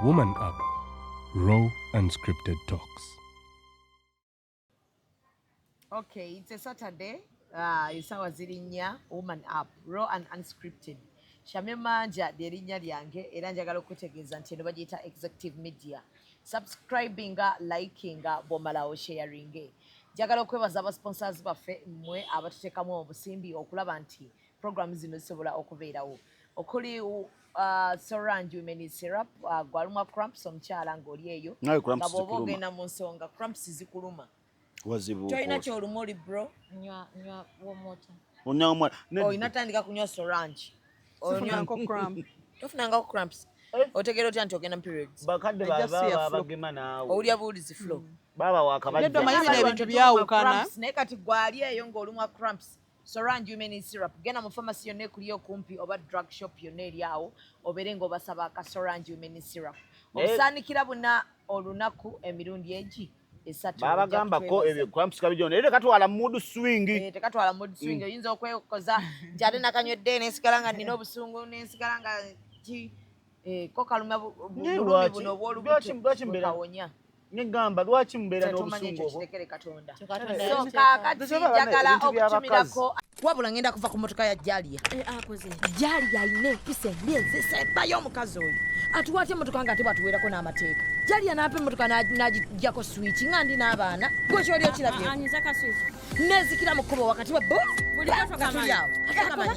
Woman Up, raw unscripted talks. Okay, it's a Saturday. Isawa zirinya Woman Up, raw and unscripted. Shamye manja lyerinnya lyange era njagala okutegeeza nti eno bagiyita executive media. Subscribinga, likinga, bw'omalawo sharinge. Njagala okwebaza abasponsors baffe mmwe abatuteekamu obusimbi okulaba nti program zino zisobola okubeerawo. Okuli Sorange Women Syrup, gwalumwa cramps omukyala ng'oli eyo. Nga bw'oba ogenda mu nsonga cramps zikuluma. Toyina kyoluma oli bro. Nywa warm water. Inatandika kunywa Sorange. Sifunangako cramp. Tofunangako cramps. Otegeera otya nti ogenda mu periods. Bakadde baba bagema naawe. Owulya buulizi flow. Baba wakabajja. Yeddo mayina ebintu byawukana. Naye kati gwali eyo ng'olumwa cramps. Sorange Women Syrup. Genda mu pharmacy yonna ekuli okumpi oba drug shop yonna eri awo obeere ng'obasaba aka Sorange Women Syrup. Obusaanikira buna olunaku emirundi egi. Baba gamba ko ebyo cramps kabijone. Ere katwala mood swing. Tekatwala mood swing. Oyinza okwekoza njade nakanywedde n'ensigala nga nina obusungu n'ensigala nga ko kaluma bulumi buno obw'olubuto kawonya. Ngamba lwaki mbeera n'obusungu obwo? Kirekere Katonda. So kakati njagala okutumirako wabula ngenda kuva ku motoka ya Jalia. Akoze. Jalia ayina empisa emyezi esembayo omukazi oyo. Atuwate emotoka nga ate bwatuweerako n'amateeka. Jalia n'apa emotoka n'agijjako switch nga ndi n'abaana. Gwe kyoli okirabye. Anyiza ka switch. Nezikira mu kkubo wakati wa bo. Buli kato kamanyi.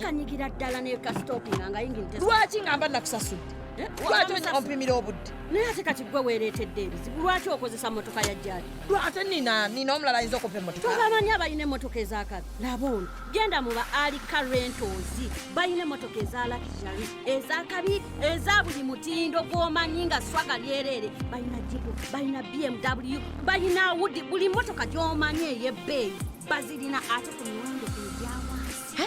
Kanyigira ddala ne ka stopping nga yingirite. Lwaki ngamba nakusasudde? Lwaki ompimira obudde? Naye ate kati gwe weereetedde ebizibu. Lwaki okozesa motoka ya Jali? Ate nina omulala ayinza okupa emmotoka. Tobamanyi abalina emmotoka ez'akabi. Laba ono genda mu ba Alika Rentals. Balina emmotoka eza luxury, ez'akabi, eza buli mutindo gw'omanyi nga swaga lyereere. Balina Jeep, balina BMW, balina Audi, buli mmotoka gy'omanyi ey'ebbeeyi bazirina ate ku miwendo egya wansi.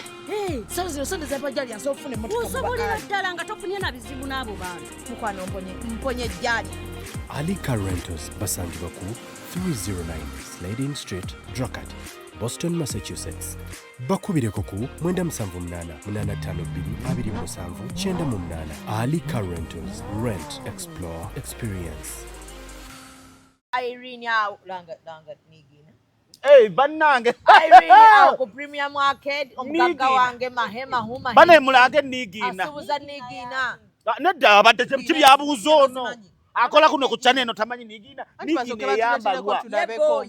Sawa zino sonde z'apa Jalia nsobola okufuna emmotoka. Osobolera ddala nga tofunye na bizibu n'abo bantu. Mukwano mponye Jalia. Alika Rentals basangibwa ku 309 Slading Street, Dracut, Boston, Massachusetts. Bakubireko ku 97885227 Alika Rentals. Rent, explore, experience. Irene out langa nigina. Bannange. Irene out ku Premium Arcade omugagga wange mahema huma. Bane mulage nigina. Asubuza nigina. Nedda abadde kibyabuuzo ono. Akola kuno ku channel eno tamanyi nigina. Nigina eyambalwa.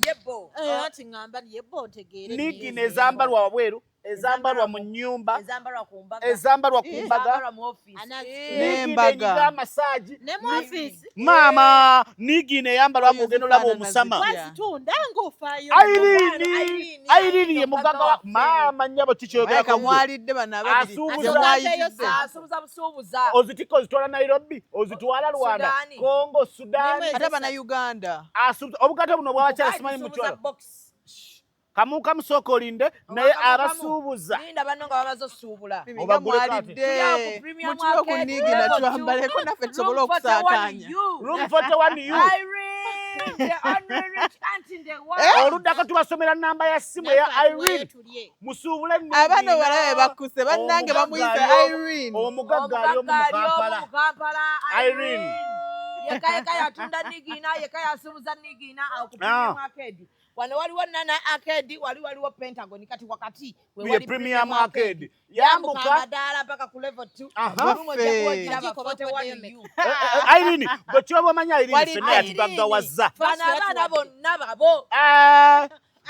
Yebo. Ati ngamba yebo otegeere. Nigina ezambalwa wabweru. Ezambalwa mu nyumba, ezambalwa ku mbaga, ezambalwa ku mbaga, ezambalwa mu office, n'embaga, massage, ne mu office. Mama, nigina eyambalwa mu geno labo omusama. Wasitunda ng'ofaayo. Irene ye muganga wa mama nyabo kikyogera ko mwalidde bana ababiri. Asubuza busubuza. Ozitiko ozitwala Nairobi, ozitwala Rwanda, Congo, Sudan, ate bana Uganda. Asubuza obukate buno bwabakyala simanyi mu kyalo. Kamuka musoko linde naye abasuubuza. Linda banno nga bamaze osuubula. Mwalidde. Mutuwe ku nigina twambaleko naffe tusobole okusaakaanya. Room 41 you. Irene, the only rich aunt in the world. Oluddako tubasomera namba ya simu ya Irene. Musuubule nigina. Abana balabe bakuse bannange bamuyita Irene. Omugagga ali omu Kampala. Irene. Yeka yatunda nigina, yeka yasuubuza nigina akupimu Arcade. Wano waliwo Nana Arcade, waliwo Pentagon kati wakati we wali Premium Arcade. Yambuka madala mpaka ku level 2. Rumo jakuwagira abakote wali you. Irene, bwe kyoba manya Irene fenna yatibaggawaza. Fana abaana bonna babo.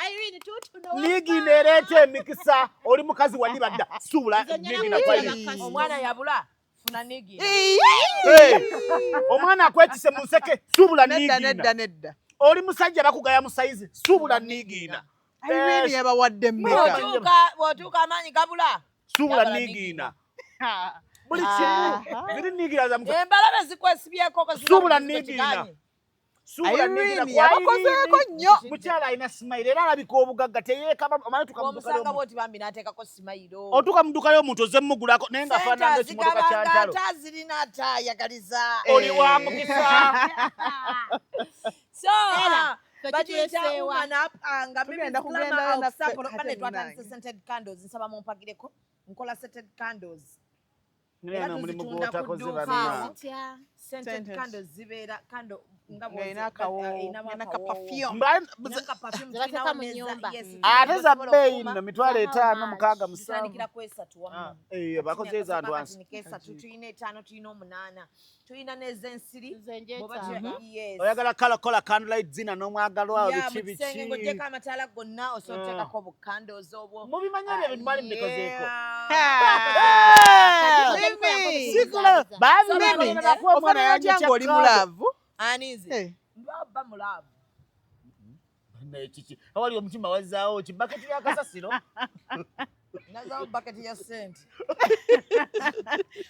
Irene tutuno. Nigina ereeta emikisa oli mukazi wali badda suula nigina kwa Irene. Omwana yabula funa nigina. Omwana akwetise mu nseke suula nigina. Nedda. Oli musajja bakugaya mu size suubula nigina. Irene yabawadde mmeka. Bw'otuuka amaanyi gabula. Suubula nigina. Buli kimu ziri nigina za muka. Embalabe zikwesibyeko ko suubula nigina. Suubula nigina kwa yabakozeeko nnyo. Mukyala alina smile era alabika obugagga teyeekaba omanyi tukamuduka lyo. Omusanga bw'oti bambi n'ateekako smile. Otuuka mu dduka y'omuntu ozze mugulako naye nga afaanana ng'ekimotoka kya ntalo. Ata zirina atayagaliza. Oli wa mukisa. So, bagiyita Woman Up nga tugenda kugenda na scented candles nsaba mumpagireko nkola scented candles Neno mulimu gw'otakoze banna. Scented candles zibeera candle nga ina perfume. Zibateka mu nyumba. Ate za bbeeyi nno mitwalo 5, 6, 7. Zitandikira ku 3 wamu. Bakoze ez'abantu wansi. Tulina 5, tulina 8, tulina n'ez'ensiri. Yes. Oyagala kola candlelight dinner n'omwagalwa biki biki. Musenge ng'ogyeko amataala gonna osotekako obukandles obwo. Mubimanyi ebyo bintu bali mbikozeeko. Omwana yajja ng'oli mulavu. Anize. Mbaba mulavu. Kiki awali omutima wazaawo ki baketi ya kasasiro. Nazaawo baketi ya sente.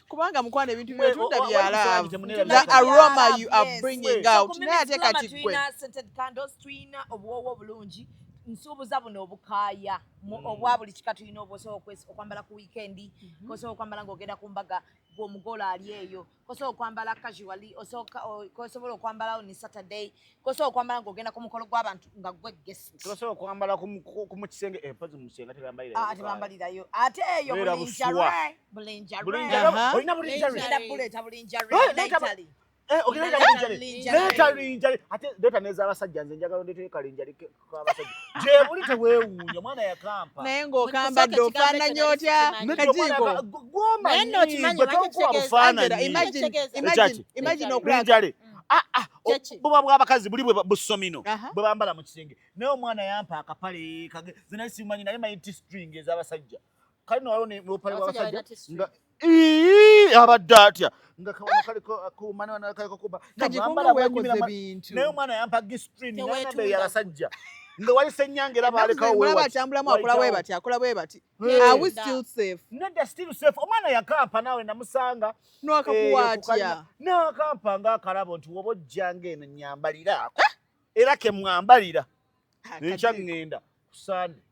Kubanga mukwana ebintu by'otunda bya love. The aroma you are bringing out. Naye ate kati gwe. Tulina scented candles, tulina obuwoowo obulungi. Nsuubuza buno obukaaya obwa buli kika tulina obusobola okwambala ku weekend, osobola okwambala ng'ogenda ku mbaga gw'omugole ali eyo, osobola okwambala casually, osobola okwambala ni Saturday, osobola okwambala ng'ogenda ku mukolo gw'abantu nga gwe guest. Osobola okwambala ku kisenge mpazi mu kisenge tebambalira. Tebambalirayo. Ate eyo bulinjare. Olina bulinjare. Buleta bulinjare. Ate neza abasajja nze njagala ndete kalinjali kw'abasajja. Je buli teweewuunya mwana yakampa. Naye ng'okambadde ofaananya otya? Kajiiko. Imagine okulinjali. Buba bw'abakazi buli bwe busomino bwe bambala mu kisenge. Naye omwana yampa akapale kage zina simanyi naye mayiti string ez'abasajja. Kale no waliwo n'obupale bw'abasajja nga abadde atya nga kawana kaliko kumana na kaliko kuba Kajiiko weekoze bintu. Naye omwana yampa gistring n'abe yabasajja nga wali senyange era balekawo wewe batambulamu akola bwe bati. Are we still safe? Not still safe. Omwana yakampa nawe namusanga n'akakuwaatya. N'akampa ng'akalabo nti woba ojjanga eno nyambalira ako era ke mwambalira nekya ŋŋenda ku Sande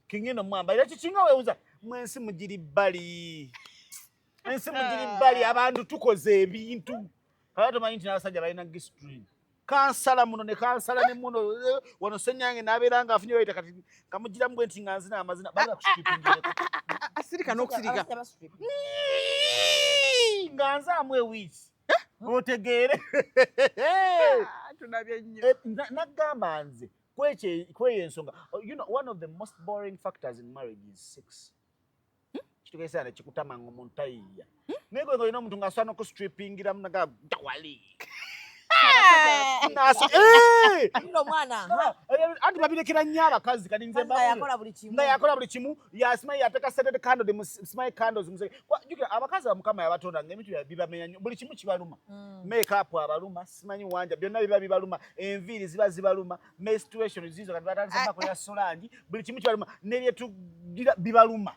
kingendo mwambalira kikinga weewuza mwensi mugiri bbali. Ensi mugiri bbali abantu tukoze ebintu. Kale tomanyi nti n'abasajja balina gistring. Kansala muno ne kansala ne muno wano senyange n'abeera ng'afunye bayita kati kamugiramu bwe nti nga nzina amazina bali bakustripingireko. Asirika n'okusirika. Nga nzaamu ewiiki. Otegeere. Tunabye nnyo. Nagamba nze kweyo ensonga. You know, one of the most boring factors in marriage is sex. Kitukesa ne kikutamanga omuntu tayiya. Naye gwe olina omuntu ng'asobola n'okustripingira munaga wali. Nno mwana. Anti babirekera nnyo abakazi kati nze nga yakola buli kimu yasimayi yateeka scented candle simayi candles museke. Jukira abakazi bamukama yabatonda ng'ebintu bibamenya nnyo buli kimu kibaluma. Make up abaluma simanyi wanja byonna biba bibaluma enviiri ziba zibaluma menstruation zizo kati batandise bakola solangi buli kimu kibaluma n'ebyetugira bibaluma.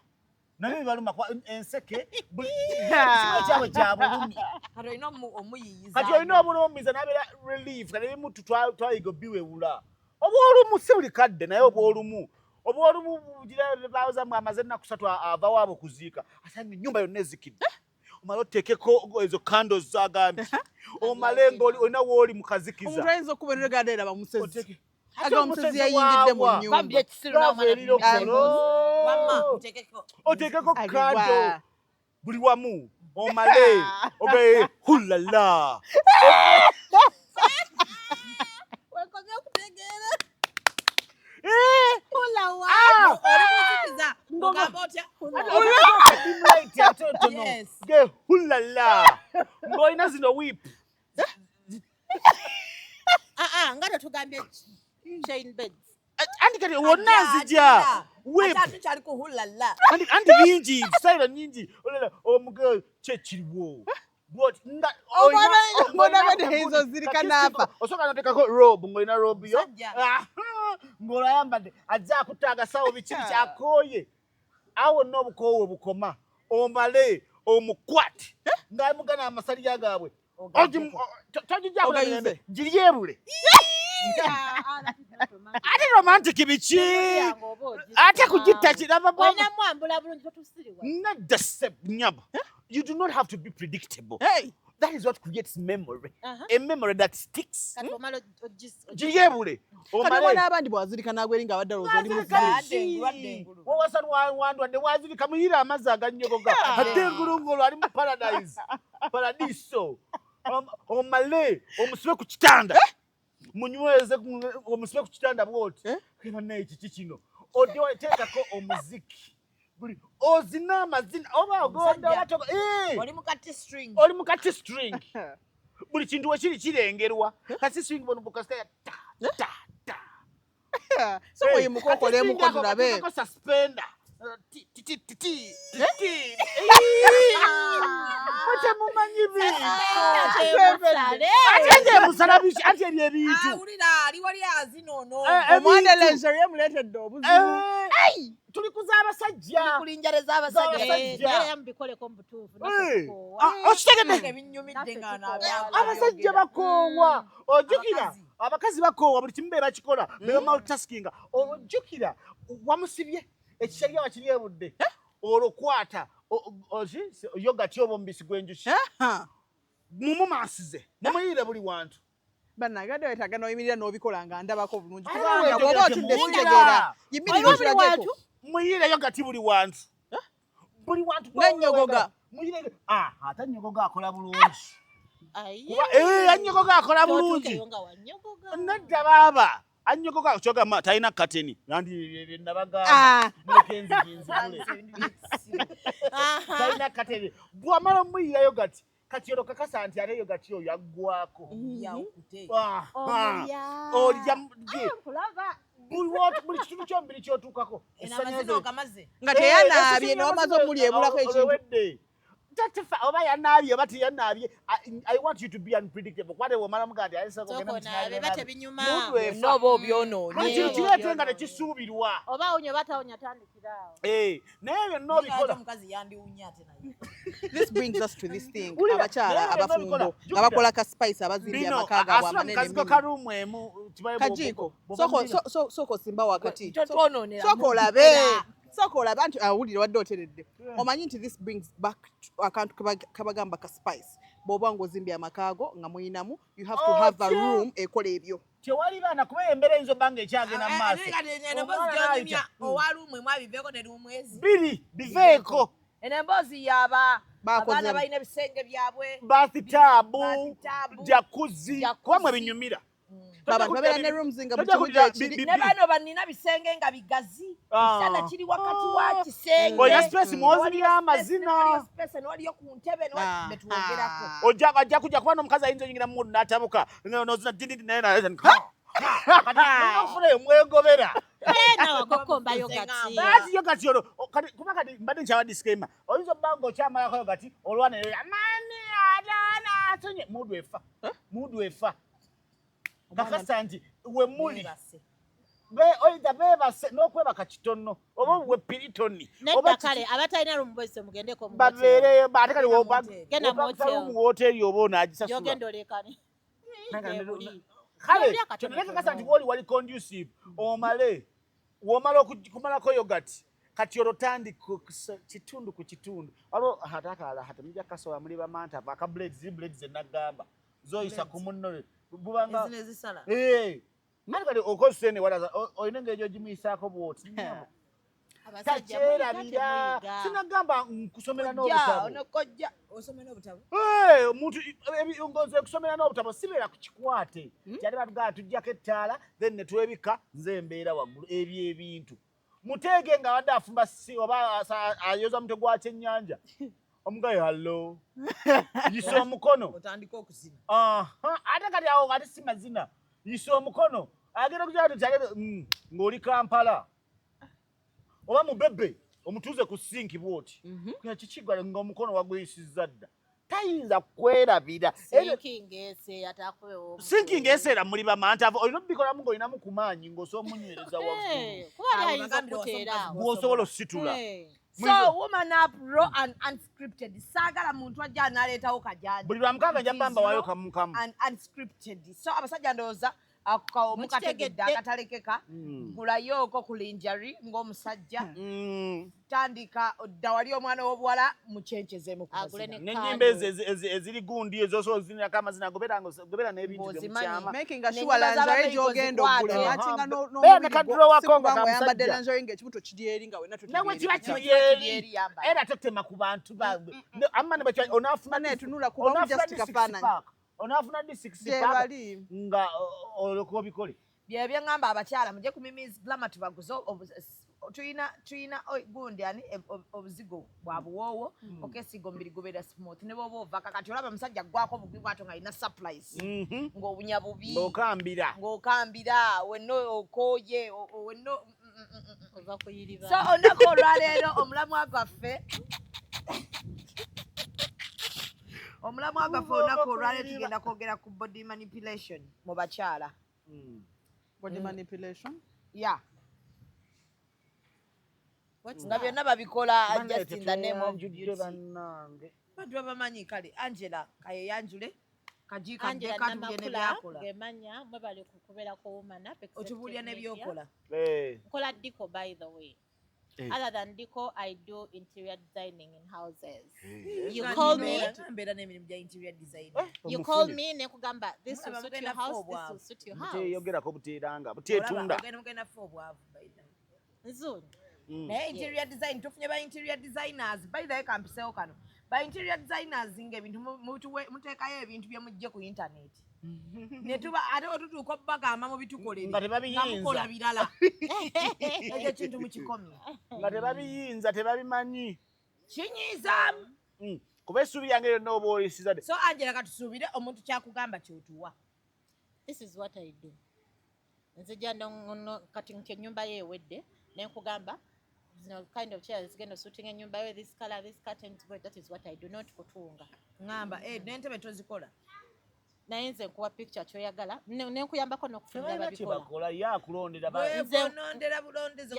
Nabyo bibaluma kwa enseke kimwe kyabwe kya bulumi. Kati olina omuyiyiza. Kati olina omuyiyiza n'abeera relief kati ebimu twayiga biwewula. Obwolumu si buli kadde naye obwolumu bugira bawuzamu amaze ennaku 3 ava waabo kuziika asanga ennyumba yonna ezikidde. Omala oteekeko ezo candles zagambye. Omale ng'olina w'oli mu kazikiza. Omuntu ayinza okubeera g'adeera bamusezi. Aga omusezi yayingidde mu nnyumba. Oteekeko kado buli wamu omale oge hulala. Wekoze okutegeera. Ge hulala. Ng'olina zino whip. Nga tetugambye chain beds. Anti kati wonna nzija. Whip. Kyali kuhulala. Anti bingi, style nyingi. Omugirl kyekiriwo. Mbona bade ezo zirika n'afa. Osobola n'oteekako robe ng'olina robe yo. Ng'olayambadde ajja akutaaga sawo biki akooye. Awo n'obukoowe bukoma. Omale omukwate. Ng'amugana amasalira gaabwe. Giri yebule. ate romantic bichi ate kujitta kiraba bo wena mwambula bulungi totusiriwa nedda nyaba you do not have to be predictable. Hey. That is what creates memory. A memory that sticks. kati omala Jiyebule. Kati wana abandi bwazirika nagweringa abadde alowooza oli muzibu. Wawasanu wandwadde wazirika muyira amazzi agannyogoga ate engulungulu ali mu paradiso omale omusibe ku kitanda munyweze omusibe ku kitanda bwoti kebanaye kiki kino oteekako omuziki buli ozina amazina oba ogonda oli mu kati string buli kintu wekiri kirengerwa kati string bono bukasika so mweyimuko okolemuko tulabe suspender mumanyi ate musalabishi ate ebyebintu omwana lengerie muleetedde obuzibu tuli kuza abasajja kulinjale z'abasajja mubikoleko mubutuufu okitegedde abasajja bakoowa ojjukira abakazi bakoowa buli kimu beera kikola beba multitaskinga ojjukira wamusibye ekisharya wakiryebudde olokwata yogati oba omubisi gw'enjuki mumumaasize mumuyire buli wantu bannagade wetaaga n'oyimirira n'obikola nga ndabako bulungi kubanga bw'oba otudde sitegeera yimirira okirageko muyire yogati buli wantu ng'ennyogoga muyire ate nnyogoga akola bulungi annyogoga akola bulungi nedda baaba annyogoga kyogamba talina kateni nandi nabagamba talina kateni bw'amala omuyira yogati kati olo kakasa nti ate yogati oyo yaggwako olya buli kitundu kyombiri kyotuukako nga teyanaabye n'omaze omuli ebulako ekintu oba yanaabye oba teyanaabye I want you to be unpredictable kwate womala mugandi noba obyonoonye kintu kireete nga tekisuubirwa oba onyo batawonya tandikiraawo naye byonna obikola this brings us to this thing abakyala abafumbo nga bakola ka spice abazimbye amaka gaabwe amanene karumu emu Kajiiko soko simba wakati soko olabe anti awulire wadde oteredde omanyi nti this brings back akantu kabagamba ka spice bw'oba ng'ozimbye amakaago nga muyinamu you have to have a room ekola ebyo tewali baana kuba embeera eyinza obba nga ekyagenda mu maaso biri biveeko eno emboozi yaaba abaana balina ebisenge byabwe bathtaabu jakuzi kubamwe binyumira abantu babeera ne rooms nga buli kimu gyekiri ne bano banina bisenge nga bigazi ekitanda kiri wakati wa kisenge olina space mwozibira amazina n'oliyo ku ntebe netwogerako ojja kujja kuba n'omukazi ayinza oyingira mu mundu n'atabuka nozina dindindi naye nafuna emwegobera nawagokomba yogati ati yogati olwo kuba kati mbadde nkyawa disclaimer oyinza obba nga okyamalako yogati olwana amaani ataana atonye mudu efa kakasa nti we muli oyinza beebase n'okwebaka kitono oba we piritoni nedda kale abatalina lumubose mugendeko babeereyo ate kale mu woteeri oba onagisasula yogenda olekane kale kyonna kakasa nti wooli wali conducive womala okumalako yogati kati olwotandika kitundu ku kitundu waliwo atakala hata mujja kasobola muli bamantava aka blades enagamba zoyisa ku munno bubanga mani kati okosene olina engeri gyogimuyisaako bwoti takyerabira sinagamba nkusomera n'obutabo omuntu ngoze kusomera n'obutabo sibeera ku kikwate kyali batugamba tujjako ettaala then netwebika nze embeera waggulu ebyo ebintu muteege nga wadde afumba oba ayoza mutwe gwa kyennyanja omugaye hallo yisa omukono otandika okusina ate kati awo ate si mazina yisa omukono agenda kukyalo ng'oli Kampala oba mubebe omutuuze ku sinki bwoti kikigala ng'omukono waguyisizza dda tayinza kwerabira sinking eseera muli bamantava olina obikolamu ng'olinamu ku maanyi ng'osoomunywereza waggw'osobola ositula So woman up raw and unscripted. Sagala muntu ajja naleetawo kajanja. Buli lwamukaaga njja bamba wayo kamu. And unscripted. So abasajja ndowooza akawo mukategedde akatalekeka gulayo oko ku linjari ng'omusajja tandika odda wali omwana w'obuwala mucenceze mu kuzina n'ennyimba eziri gundi ezosobola ozinirako amazina gobera n'ebintu byomukyama making sure lingerie gy'ogenda ogula nakinga n'omuyambadde lingerie ng'ekibuto kiri eri nga wenna nawe kiba kiri eri era totema ku bantu bange amane onafuna netunula kuba just kafaananyi onafuna di 60 nga oloko bikole byebye ngamba abakyala muje ku Mimi's Glamour tubaguze tuyina gundi ani obuzigo bwa buwoowo okesigo mbiri gubera smooth ne bobo vaka kati olaba musajja gwako bubi bwato nga ina surprise ng'obunya bubi ng'okambira wenno okoye wenno ova kuyiriba so onako olwaleero omulamwa gwaffe onako olwaleero tugenda kwogera ku body manipulation mu bakyala. Body manipulation? Yeah. Nga byonna babikola just in the name of beauty. Bantu babamanyi kale Angela kayeyanjule Kajiiko katubye ne byakola. Ngemanya mwe bali kukubera ko woman up. Otubulya ne byokola. Kola diko by the way. Other than deco, I do interior designing in houses. You call me. Interior design. You call me nekugamba. This will suit your house. This will suit your house. Yogera ko butiranga. Butitunda. Ogenda fobwa baida. Nzuni. Interior design tufunye ba interior designers. By the way kampiseo kano. Ba interior designers ngebintu mutekayo ebintu bye mujje ku internet. Netuba ate otutuuka bagamba mu bitukolere nga tebabiyinza birala ekyo kintu mukikomye nga tebabiyinza tebabimanyi kinyiza kuba essuubi yange n'oba olisiza so Angela katusuubire omuntu kyakugamba kyotuwa. This is what I do. Nzija kati ennyumba ye ewedde nenkugamba kind of chairs genda suiting ennyumba ye this color this curtains that is what I do not kutunga ngamba n'entebe tozikola naye nze nkuwa picture kyoyagala nenkuyambako n'okufuna babikola yakulondera bulondeze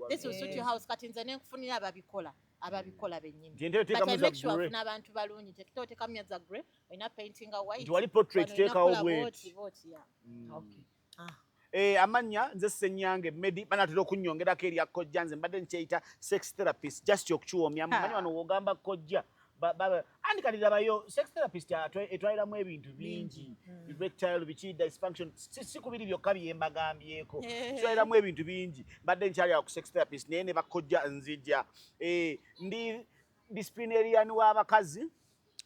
this will suit your house kati nze nenkufunira ababikola bennyini but I make sure afuna abantu balungi tekitotekamu za grey olina painting a white wali portrait teekawo bweti amanya nze Ssenyange Medi banatera okunnyongerako erya kojja nze mbadde nkyeyita sex therapist just okukiwomya mumanyi wano wogamba kojja andikalilabayo sex therapist etwaliramu ebintu bingi erectile biki dysfunction si kubiri byokka byembagambyeko twaliramu ebintu bingi mbadde nkyali ku sex therapist naye ne bakojja nzija ndi disciplinarian w'abakazi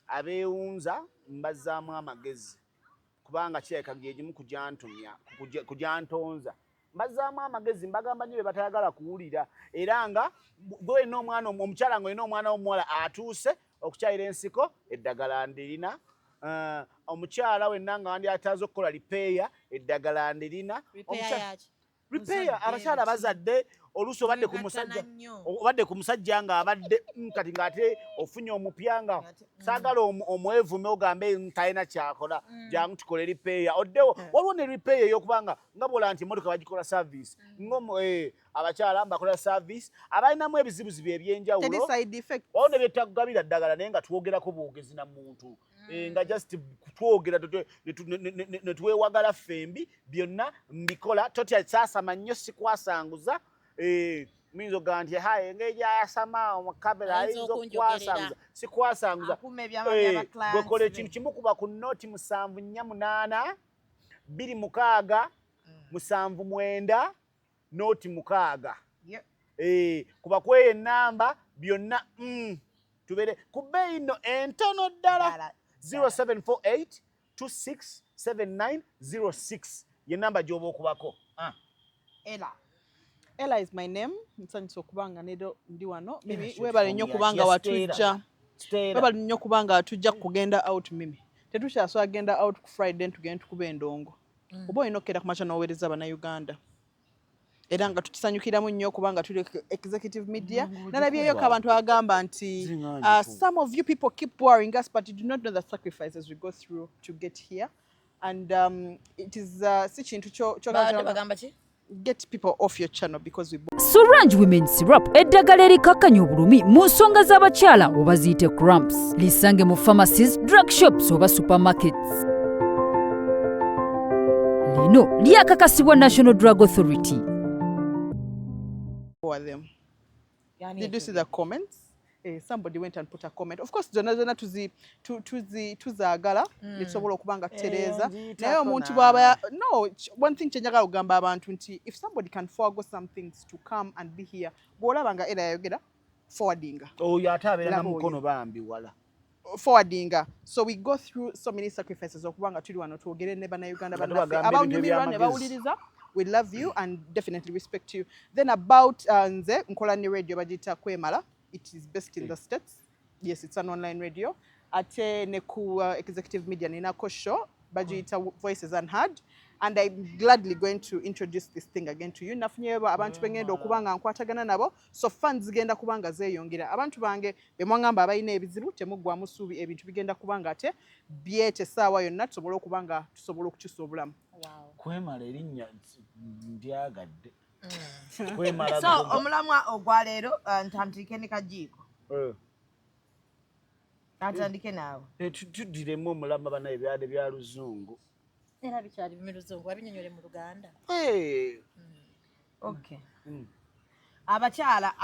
abeewunza mbazzaamu amagezi kubanga kirabika gyegimu kujantonza mbazzaamu amagezi mbagamba nnyo bye batayagala kuwulira era nga gwe n'omwana omukyala nga olina omwana w'omuwala atuuse okukyayira ensiko eddagala ndirina omukyala wenna nga wandi ataza okukola lipeeya eddagala ndirina repair abakyala bazadde oluusi obadde ku musajja nga abadde kati ng'ate ofunye omupya nga saagala omwevume ogambe talina kyakola jangu tukole repair oddewo waliwo ne repair ey'okubanga nga bwola nti emmotoka bagikola service abakyala bakola service abalinamu ebizibuzibu ebyenjawulo waliwo ne byetagabira ddagala naye nga twogerako bwogezi na muntu nga just twogera ne twewagala fembi byonna mbikola totya saasama nnyo sikwasanguza muyinza ogaa nti hayi engeri gyayasama omukamera ayinza okukwasanguza sikwasanguza gwekola ekintu kimu kuba ku noti 748 26 7 noti 6 kuba kweyo enamba byonna tubere ku bbeeyi nno entono ddala 0748 267906 ye namba gy'oba okubako. Ella is my name. Nsanyusa okubanga ndi wano. Mimi webale nnyo kubanga watujja. Webale nnyo kubanga watujja kugenda out Mimi. Tetukyaswa agenda out ku Friday tugenda tukuba endongo. Oba olina okukera ku makya n'oweereza Bannayuganda. Era nga tukisanyukiramu nnyo kubanga tuli executive media. Nalabyeyo abantu bagamba nti some of you people keep worrying us but you do not know the sacrifices we go through to get here. And it is si kintu kyo bagamba ki? Get people off your channel because we Sorange Women Syrup eddagala erikakkanya obulumi mu nsonga z'abakyala oba ziyite cramps lisange mu pharmacies, drug shops oba supermarkets. lino lyakakasibwa National Drug Authority. For them. Did you see the comments? Somebody went and put a comment. Of course, zona tuzagala litsobola okubanga tereza. Naye omuntu baba no, one thing chenjagala ogamba abantu nti if somebody can forego some things to come and be here, bolabanga era yayogera forwardinga. Oh, yatabera mukono bambi wala. Forwardinga. So we go through so many sacrifices okubanga tuli wano twogere ne bana Uganda banafe. Abanyumirwa ne bawuliriza. We love you and definitely respect you. Then about nze nkola ne radio bagita kwemala. It is based in the States. Yes, it's an online radio. Ate ne ku executive media ninako show bagita Voices Unheard, and I'm gladly going to introduce this thing again to you. Nafunye abantu bengenda okubanga nkwatagana nabo, so funds genda kubanga zeyongera. Abantu bange bemwangamba abayina ebizibu temugwa musubi ebintu bigenda kubanga ate byete sawa yonna tusobola okubanga tusobola okukyusa obulamu. Wow. Kwemala erinnya ndyagadde. So omulamwa ogwaleero ntandike ne Kajiiko. Atandike naawe. Tudiremu omulama bana ebyade bya luzungu. Era bikyali mu luzungu abinyonyole mu Luganda. Okay. Abakyala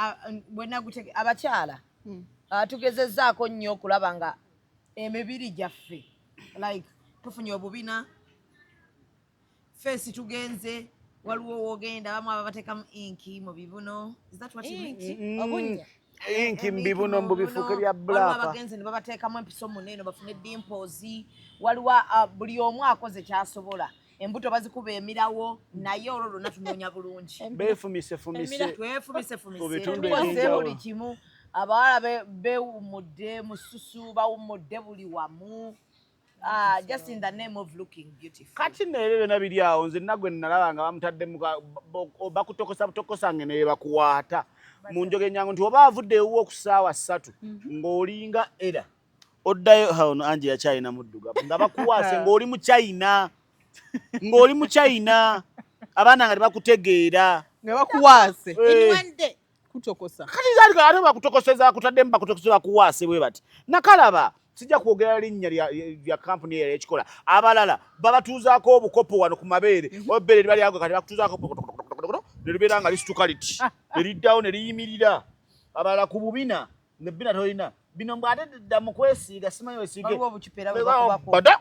bwenagutege abakyala tugezezzaako nnyo okulaba nga emibiri gyaffe like tufunye obubina face tugenze waliwo wogenda bamu abateekamu inki mu bibuno. Is that what you mean? Obunya. Inki mbibuno mbubifuuke bya black. Waliwo abagenzi ne babateekamu empiso mu neno bafune dimples. Waliwo buli omu akoze kyasobola. Embuto bazikuba emirawo naye olwo lwonna tunoonya bulungi. Beefumise. Twefumise. Obitundu buli kimu. Abawala bewumudde mususu bawumudde buli wamu. Just in the name of looking beautiful. Kati neebyo byonna biri awo nze nagwe nalaba nga bamutadde bakutokosange ne bakuwaata mu njoge ennyangu nti oba avudde ewuwo ku ssaawa 3 ng'olinga era oddayo hano anje ya China muddugavu nga bakuwaase ng'oli mu China abaana nga tebakutegeera nga bakuwaase Inwande kutokosa. kati zali ate bakutokoseza kutadde bakutokoseza bakuwaase bwe bati nakalaba sijja kwogera linnya lya company ekikola abalala babatuuzaako obukopo wano ku mabeere obeere libali ago kati bakutuuzaako ne libeera nga lisituka liti ne liddawo ne liyimirira abalala ku bubina ne bina tolina bino mbwate dda mu kwesiiga simanyi wesiige Waliwo obukipeera bwe bakubako. bada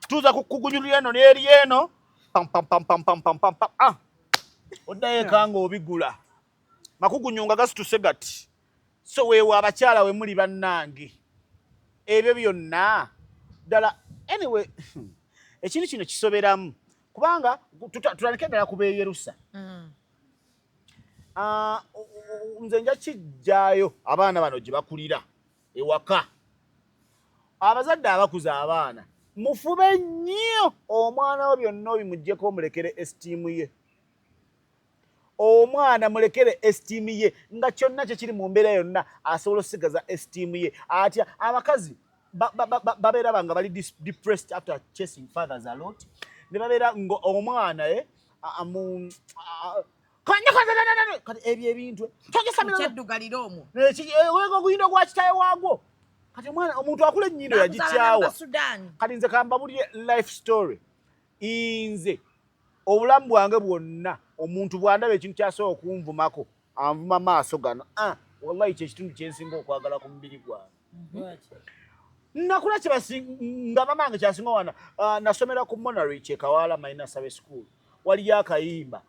tuuza kukugunyulira eno n'eri eno pam oddayo eka ng'obigula makugunyunga gasituse gati so weewa abakyala we muli bannange ebyo byonna ddala anyway ekintu kino kisoberamu kubanga tutandike ddala ku beeyerusa nze nja kijjaayo abaana bano gye bakulira ewaka abazadde abakuza abaana mufube nnyo omwana wo byonna obimuggyeko omulekere esteemu ye omwana mulekere esteemu ye nga kyonna kyekiri mu mbeera yonna asobola osigaza esteemu ye atya abakazi babeera banga bali depressed after chasing fathers a lot ne babeera omwana kati ebyo ebintu Kyaddugalira omwo. oguyindo gwa kitaye waagwo kati omwana omuntu akula ennyindo yagityawa kati nze kambabulye life story nze obulamu bwange bwonna omuntu bwandaba ekintu kyasobola okunvumako anvuma maaso gano wallahi kyekitundu kyensinga okwagala ku mubiri gwange nakula nga mamange kyasinga wana nasomera ku Monterey Kyekawaala Minor Sabe School waliyo akayimba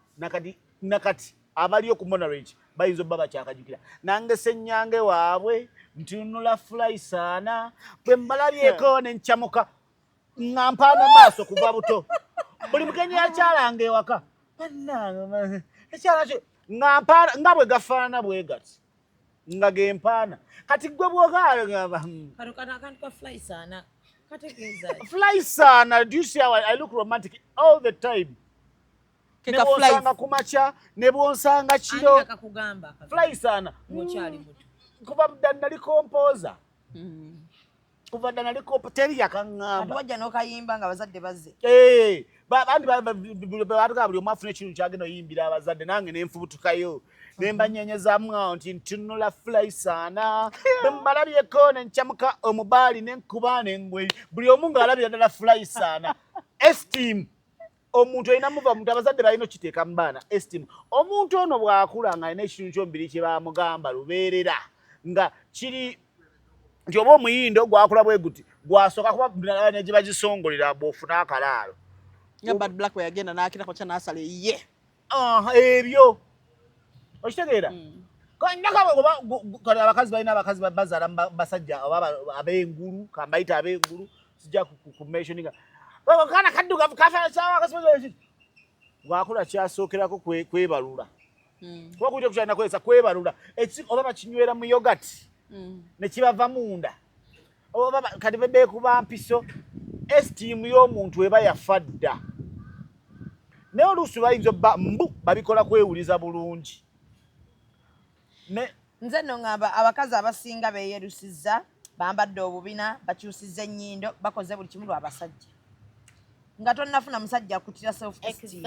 nakati abaliyo ku Monterey bayinza obba bakyakajjukira nange sennyange waabwe ntunula fly saana bwe mbalabyeko ne nkyamuka nga mpaana maaso kuva buto buli mugenyi yakyalanga ewaka ekyala kyo nga bwe gafaana bwe gati nga gempaana kati gwe bwogaalagamba fly saana do you see how I look romantic all the time ne bwonsanga kumakya ne bwonsanga kiro fly saana kuva dda nali kompooza kuva dda nali teri yakaŋŋamba wajja n'okayimba nga abazadde bazze. Batuga buli omu afuna ekintu kyagenda oyimbira abazadde nange ne nfubutukayo ne mbanyenyezaamu awo nti ntunula fly saana bwe mbalabyeko ne nkyamuka omubaali ne nkuba ne ngwe buli omu ng'alabira ddala fly saana esteem omuntu alina muva muntu abazadde balina okiteeka mu baana esteem. Omuntu ono bw'akula nga alina ekintu kyombiri kye bamugamba lubeerera nga kiri nti oba omuyindo gwakula bwe guti gwasooka kuba abanya gye bagisongolera bw'ofuna akalaalo. Nga Bad Black bwe yagenda n'akirako kya n'asala ye. Ebyo okitegeera kale abakazi balina abakazi bazaala basajja oba ab'engulu kambayita ab'engulu sijja ku mentioninga kana kaddugavu kafaana kyawakasi bwakula kyasookerako kwebalula kuba kujja kukyalina kwesa kwebalula oba bakinywera mu yogati ne kibava munda oba kati beekuba mpiso esteem y'omuntu eba yafa dda naye oluusi bayinza obba babikola kwewuliza bulungi. Nze nno ngamba abakazi abasinga beeyerusizza bambadde obubina bakyusizza ennyindo bakoze buli kimu lw'abasajja nga tonnafuna musajja akutira self-esteem.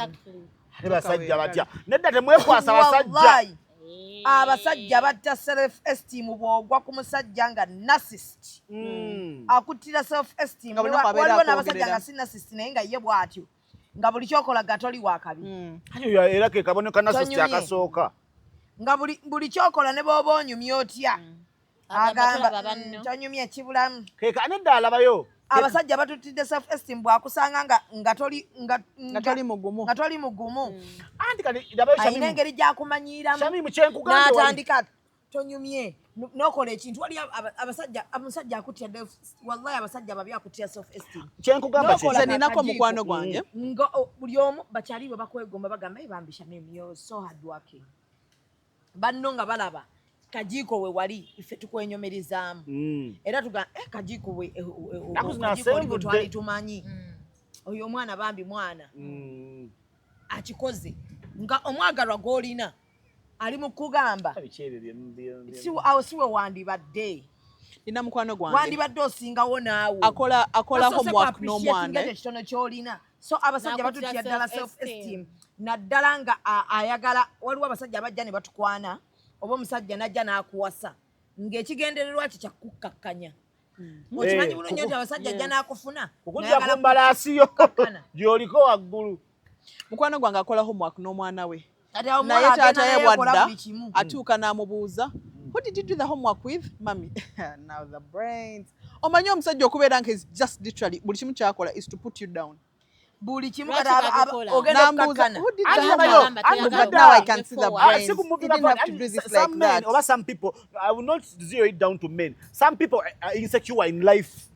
Ate basajja batya nedda temwekwasa abasajja. Abasajja batta self-esteem bw'ogwa ku musajja nga narcissist akutira self-esteem. Waliwo n'abasajja nga si narcissist naye nga ye bw'atyo nga buli kyokola gatoli wakabi. Era ke kaboneka narcissist akasooka nga buli kyokola ne bw'oba onyumye otya agamba tonyumye ekibulamu. Keka nedda alabayo abasajja batutidde self-esteem bwakusanga nga toli mugumu anti kati dabayo ayina engeri gy'akumanyiiramu Shamimu kyenkugamba n'atandika tonyumye n'okola ekintu wali omusajja akutya wallahi abasajja babi akutya self-esteem. Kyenkugamba Nze ninako mukwano gwange buli omu bakyali bwe bakwegomba bagamba bambi Shamimu you're so hard working banno nga balaba Kajiiko we wali ife tukwenyomerizaamu era tuga Kajiiko we Kajiiko twali tumanyi oyo omwana bambi mwana akikoze nga omwagalwa gw'olina ali mu kugamba siwe wandibadde nina mukwano gwange wandibadde osingawo naawe akola homework n'omwana ekitono ky'olina. So abasajja batutya ddala self-esteem naddala nga ayagala waliwo abasajja abajja ne batukwana oba omusajja najja n'akuwasa ng'ekigendererwa kye kyakukkakkanya. Okimanyi bulungi nti abasajja ajja n'akufuna okujja ku mbalaasiyo gy'oliko waggulu. Mukwano gwange akola homework n'omwana we naye taata ye bwadda atuuka n'amubuuza what did you do the homework with mommy? Now the brains. Omanyi omusajja okubeera nga is just literally buli kimu kyakola is to put you down. Buli kimu ogenda okkakkana. Now I can see the brains. He didn't have to do this like that. Or some people, I will not zero it down to men. Some people are insecure in life.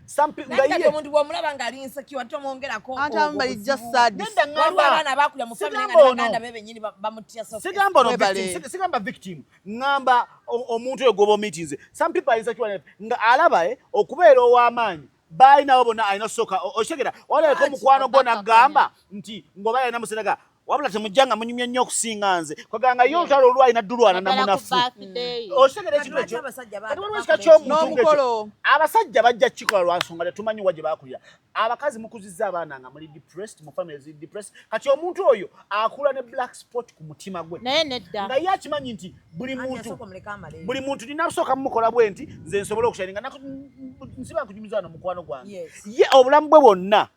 Some people omuntu bw'omulaba ng'ali insecure tomwongerako. Somebody just sad. Waliwo abaana abakulira mu family nga baganda be bennyini bamutya self-esteem. Sigamba victim ngamba omuntu oyo gwoba meetings. Some people are insecure nga alaba okubeera ow'amaanyi balinawo bonna alina soka oshegera waleko mukwano gwo nagamba nti ngoba yalina museraga wabula temujjanga munyumya nnyo okusinga nze kwaganga ye olutalo olwalina ddulwana namunafu oshegera ekintu ekyo ekika ky'omuntu abasajja bajja kikola lwa nsonga tetumanyi wa gye baakulira. Abakazi mukuzizza abaana nga muli depressed mu family zi depressed kati omuntu oyo akula ne black spot ku mutima gwe naye nedda nga ye akimanyi nti buli muntu nina kusooka mumukola bwe nti nze nsobola okusharinga nsiba nkujumiza wano mukwano gwange ye obulamu bwe bwonna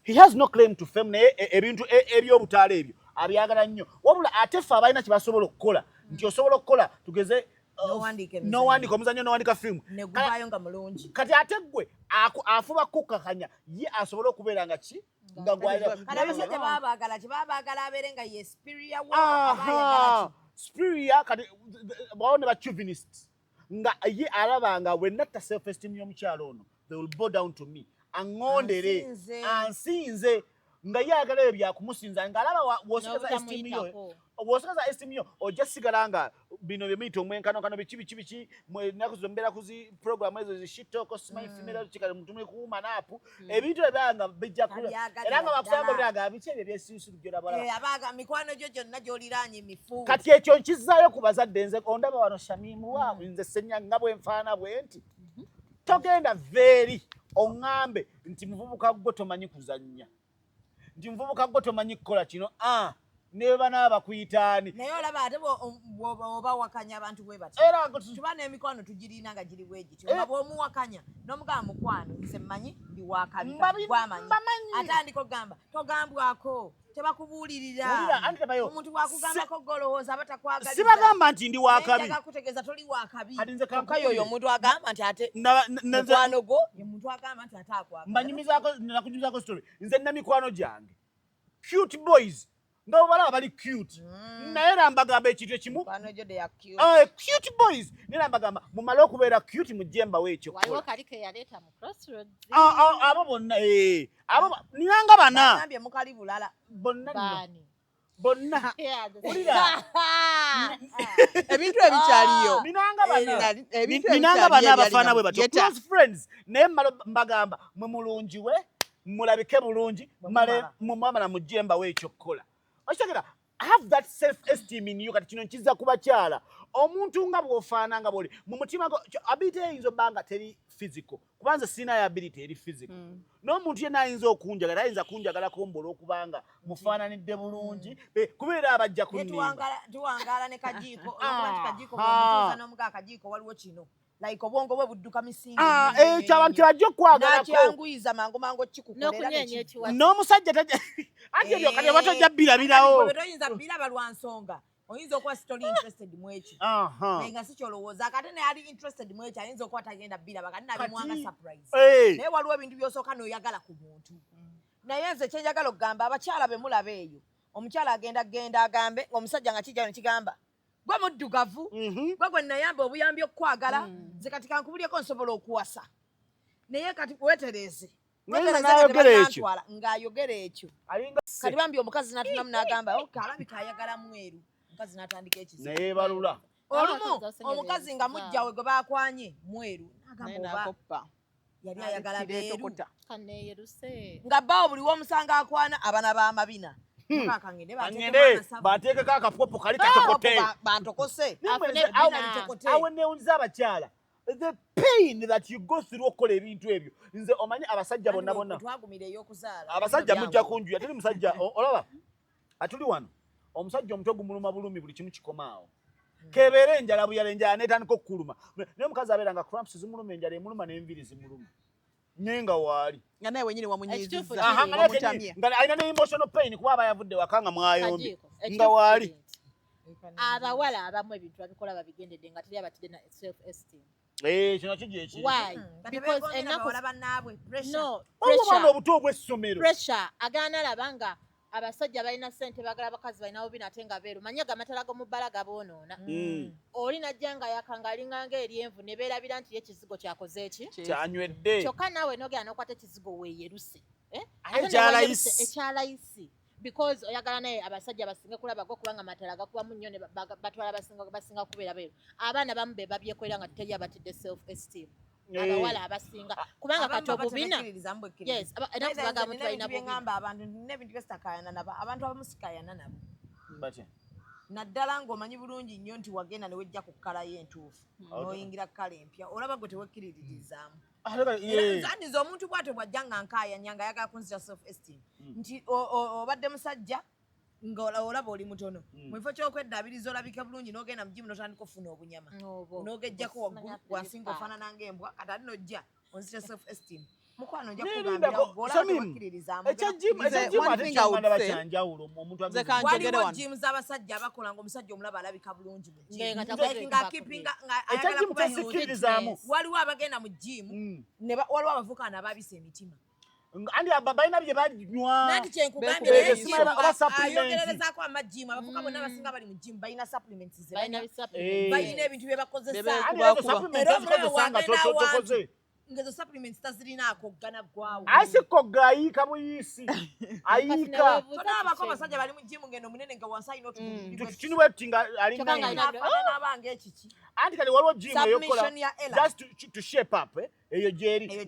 he has no claim to fame naye ebintu ebyobutaala ebyo abyagala nnyo wabula ate ffe abalina kye basobola okukola nti osobola okukola tugeze nowandika omuzannyo nowandika firimu neguvaayo nga mulungi kati ate gwe afuba kukkakanya ye asobola okubeera nga ki nga abasajja babaagala abeere nga ye spiria kati bawo ne bachuvinist nga ye alaba nga bwe natta self-esteem y'omukyalo ono they will bow down to me angondere ansinze nga yagala ebyo byakumusinza ng'alaba w'osigeza esteem yo ojja sigala nga bino bye muyita omwenkanonkano biki ennaku zo mbeera ku zi programu ezo zishitoko simanyi female kikale muntu mwekuuma naapu ebintu ebyanga bijja era nga bakusanga biranga biki ebyo ebyesiisu gyolabala mikwano gyo gyonna gy'oliraanye mifu kati ekyo nkizaayo ku bazadde nze ondaba wano Shamimu waawe nze senya nga bwe nfaana bwe nti togenda veeri oŋŋambe nti muvubuka gwo tomanyi kuzannya nti muvubuka gwo tomanyi kukola kino ne banaaba kuyitaani naye olaba ate oba wakanya abantu bwe bati tuba n'emikwano tugirina nga giri bwe gityo nga bw'omuwakanya n'omugamba mukwano nze mmanyi ndi wakabi gwamanyi atandika okugamba togambwako tebakubuulirira omuntu wakugambako golowooza aba takwagaliza sibagamba nti ndi wakabi kutegeeza toli wakabi kyokka yoyo omuntu agamba nti ate mukwano gwo ye muntu agamba nti ate akwagala mbanyumizaako nakunyumizaako story nze nina mikwano gyange cute boys nga balaba bali cute naye nambagamba ekintu ekimu cute boys naye nambagamba mumale okubeera cute mujjemba w'ekyo abo bonna abo ninanga bana bonna ebintu ebikyaliyo ninanga bana abafaana bwe batyo close friends naye mbagamba mwe mulungiwe mulabike bulungi mumwamala mujjemba w'ekyo kukola Oshagera, have that self-esteem in you kati kino nkiza kubakyala omuntu nga bw'ofaana nga bw'oli mu mutima gwo ability eyinza obbanga teri physical kubanza sina ya ability eri physical n'omuntu yenna ayinza okunjagala ayinza kunjagalako mbola okubanga mufaananidde bulungi kubeera abajja kunnimba tuwangaala ne Kajiiko Kajiiko bw'omutuuza n'omuga Kajiiko waliwo kino like obwongo bwe budduka misingi ekyo abantu tebajja okwagalako nakyanguyiza mangu kikukolera n'omusajja ate ebyo kati oba tojja birabirawo toyinza biraba lwa nsonga oyinza okuba sitoli interested mu ekyo naye nga si kyolowooza kate naye ali interested mu ekyo ayinza okuba tagenda biraba kati nabimwanga surprise naye waliwo ebintu byosooka n'oyagala ku muntu naye nze kyenjagala okugamba abakyala be mulaba eyo omukyala agenda agambe ng'omusajja nga kijja ne kigamba gwe muddugavu gwe gwe nayamba obuyambi okukwagala nze kati kankubulyeko nsobola okuwasa naye kati weetereeze ng'ayogera ekyo kati bambi omukazi natunamu n'agamba alabika ayagala mweru omukazi n'atandika ekizibu neyebalula olumu omukazi nga mujjawe gwe baakwanye mweru n'agamba yali ayagala beeru nga bbaawo buli w'omusanga akwana abana b'amabina bateekeko akapopo kali katokotee bantokose awe neewunyiza abakyala the pain that you go through okukola ebintu ebyo nze omanyi abasajja bonna abasajja mujja kunjuya teri musajja olaba atuli wano omusajja omutwe gumuluma bulumi buli kimu kikomaawo kebeera enjala buyala enjala netandika okukuluma naye omukazi abeera nga cramps zimuluma enjala emuluma n'enviri zimuluma nyenga waali nga naye wenyini wamunyiiziza nga alina ne emotional pain kuba aba yavudde waka nga mwayombi nga waali abawala abamu ebintu babikola babigendedde nga teri abatidde na self-esteem kino kijja ekiri pressure obuto obw'essomero pressure agaana alaba nga abasajja balina ssente bagala abakazi balina bubi nate nga beeru manye gamatala g'omubbala gaboonoona oli najja nga yakanga alinganga eryenvu ne beerabira nti ekizigo kyakoze eki kyanywedde kyokka naawe nogera n'okwata ekizigo weeyeruse ekyalayisi because oyagala naye abasajja basinga kulaba go kubanga matala gakubamu nnyo ne batwala basinga kubeera beeru abaana bamu be babyekolera nga teri abatidde self esteem abawala abasinga kubanga kati obubina baga muntu balina bubina abantu n'ebintu byesitakayana nabo abantu abamusikayana nabo naddala ng'omanyi bulungi nnyo nti wagenda ne wejja ku kkala y'entuufu n'oyingira kkala empya olaba gwe tewekkiririzaamu nzandiza omuntu bw'atyo bw'ajja nga nkaayanya nga ayagala kunzira self esteem nti obadde musajja ng'olaba oli mutono mu kifo ky'okweddaabiriza olabika bulungi n'ogenda mu jimu n'otandika ofuna obunyama n'ogejjako waggulu wasinga ofaanana ng'embwa kati ate n'ojja onzira self esteem mukwano nja kugambira olaba tewekkiririzaamu waliwo jimu z'abasajja abakola ng'omusajja omulaba alabika bulungi mu jimu ng'ayagala kuba waliwo abagenda mu jimu waliwo abavukaana ababisa emitima andi balina bye banywa nanti kyenkugambye ayogererezaako amajimu abavuka bonna abasinga bali mu jimu balina supplements ze balina ebintu bye bakozesa era omulaba wagenda awantu ngezo supplements tazirinaako ggana ggwawo asikogga ayiika buyiisi ayiika tonaabako abasajja bali mu jimu ngendo munene nga wansi alina otukinuwetti nga alinaabanga ekiki anti kati waliwo jimu eyokola just to shape up eyo gyeri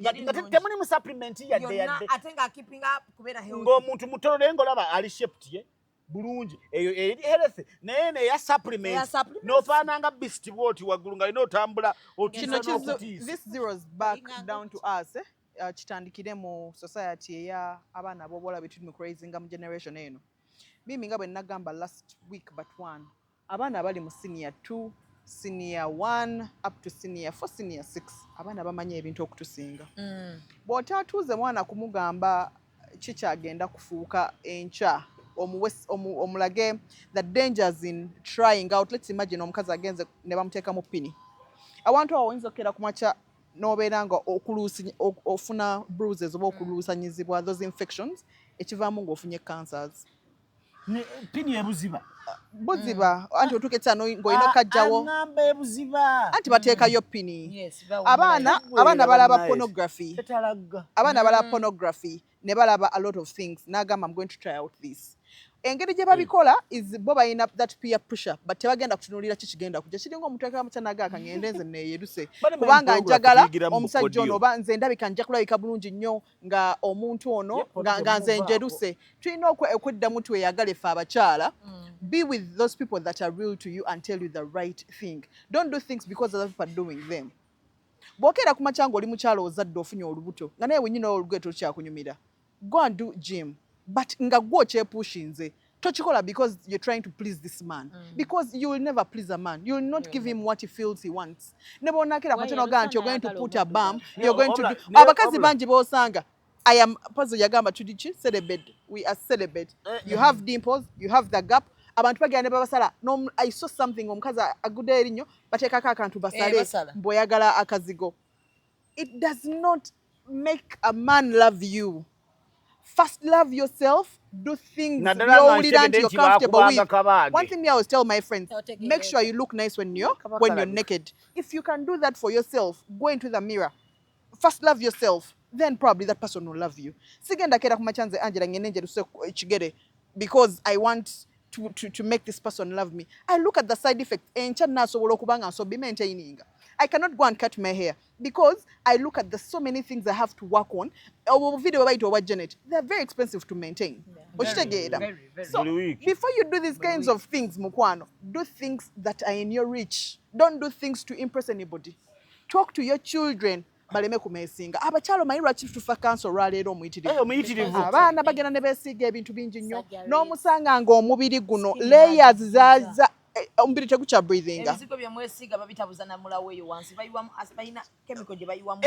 temuli mu supplement yadde ate nga keeping up kubeera ng'omuntu mutono naye ng'olaba ali shaped ye bulungi eyo eri health naye neya supplement n'ofaananga beast bwoti waggulu nga alina otambula this zeros back down to us kitandikire mu society eya abaana ab'obuwala be tuli mu crazinga mu generation eno mimi nga bwe nagamba last week but one abaana abali mu senior 2 senior 1 up to senior 4 senior 6 abaana bamanyi ebintu okutusinga bw'otaatuuze mwana kumugamba kikyagenda kufuuka enkya omulage the dangers in trying out. Let's imagine omukazi agenze ne bamuteekamu pini awantu awo oyinza okukera kumakya n'obeera nga ofuna bruises oba okuluusanyizibwa those infections ekivaamu ng'ofunye cancers. Pini ebuziba buziba anti otuuka ekyano ng'olina okajjawo aŋŋamba ebuziba anti bateekayo pini abaana balaba pornography abaana balaba pornography ne balaba a lot of things n'agamba I'm going to try out this engeri gye babikola is bo balina that peer pressure but tebagenda kutunuulira kikigenda kujja kiringa omuntu akamukyanaga akangende nze neeyeruse kubanga njagala omusajja ono oba nze ndabika nja kulabika bulungi nnyo nga omuntu ono nga nze njeruse tulina okweddamu tweyagala effe abakyala be with those people that are real to you and tell you the right thing. Don't do things because other people are doing them. Bw'okeera ku makyanga oli mukyala ozadde ofunye olubuto nga naye wennyini olugero tolukyakunyumira go and do gym but nga gwe okyepushinze tochikola because you're trying to please this man because you will never please a man. You will not give him what he feels he wants. Nebo nakera machano ganti you're going to put a bum, you're going to do abakazi banji bosanga I am puzzle yagamba tudichi celibate. We are celibate. You have dimples, you have the gap. Abantu bagenda babasala. No, I saw something omukazi agude erinyo bateekako akantu basale mboyagala akazigo. It does not make a man love you. First love yourself, do things you're comfortable with. One thing I always tell my friends, make sure you look nice when you're naked. If you can do that for yourself, go into the mirror. First love yourself, then probably that person will love you. Sigenda kera kumachanze Angela ngenenje chigere because I want to make this person love me. I look at the side effects. I cannot go and cut my hair because I look at the so many things I have to work on. They're very expensive to maintain. So before you do these kinds of things, Mukwano, do things that are in your reach. Don't do things to impress anybody. Talk to your children. Baleme kumesinga abakyalo mayirwa chief tufa council raleero omuyitirivu abaana bagenda ne beesiga ebintu bingi nnyo n'omusanga ng'omubiri guno layers za omubiri tegukya breathinga ebizigo bye mwesiga babitabuza na mulawo eyo wansi bayiwamu asipayina chemical gye bayiwamu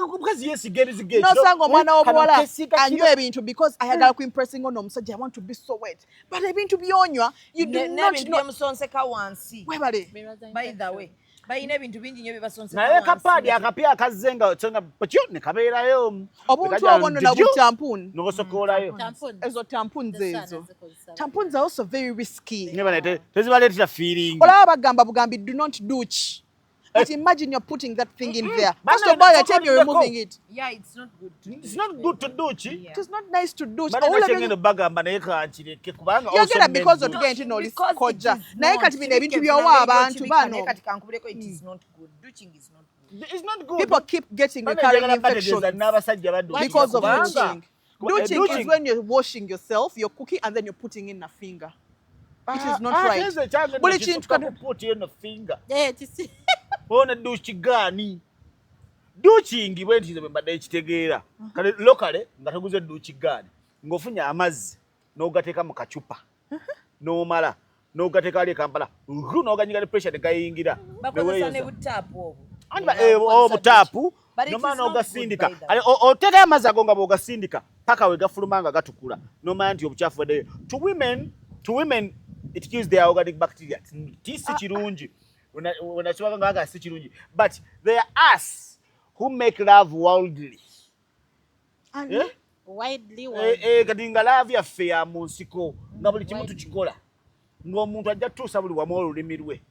mukazi yeesiga ebizigo n'osanga omwana w'obuwala anywa ebintu because ayagala ku impressing ono omusajja I want to be so wet but ebintu byonywa you do not know n'ebintu byemusonseka wansi webale by the way bayina ebintu bingi nnyo bibasonse naye kapaadi akapya akazenga kyonga patyo ne kabeerayo obuntu obwono na butampuni n'osokoolayo ezo tampons ezo tampons are also very risky tezibaleetera feeling olaba bagamba bugambi do not douche but imagine you're putting that thing in there first of all you're removing it it's not good to douche it is not nice to douche olabengeno bagamba naye kankireke kubanga yogera because otugenda noli koja naye kati bino ebintu byowa abantu bano kati kankubireko it is not good douching is not good it's not good people keep getting recurring infections because of douching. Douching is when you're washing yourself, you're cooking, and then you're putting in a finger. It is not right. Buli kintu put in a finger. Ona douche gani? Douching bwentizo mbadde ekitegeera. Kale locally nga teguze douche gani. Ng'ofunya amazzi n'ogateeka mu kacupa. N'omala n'ogateeka ali Kampala. N'oganyiga ne pressure tegayingira. Bakozesa ne butapu obwo. Butapu. Nomana ogasindika. Oteeka amazzi ago nga bw'ogasindika paka we gafuluma nga gatukula. Nomanya nti obucaafu bwadde. To women it kills their organic bacteria. Tisi kirungi. Unachiwaka ngaga si kirungi. But they are us who make love wildly. Widely. Kati nga love yaffe ya mu nsiko nga buli kimu tukikola. Ng'omuntu ajja tuusa buli wamu olulimi lwe.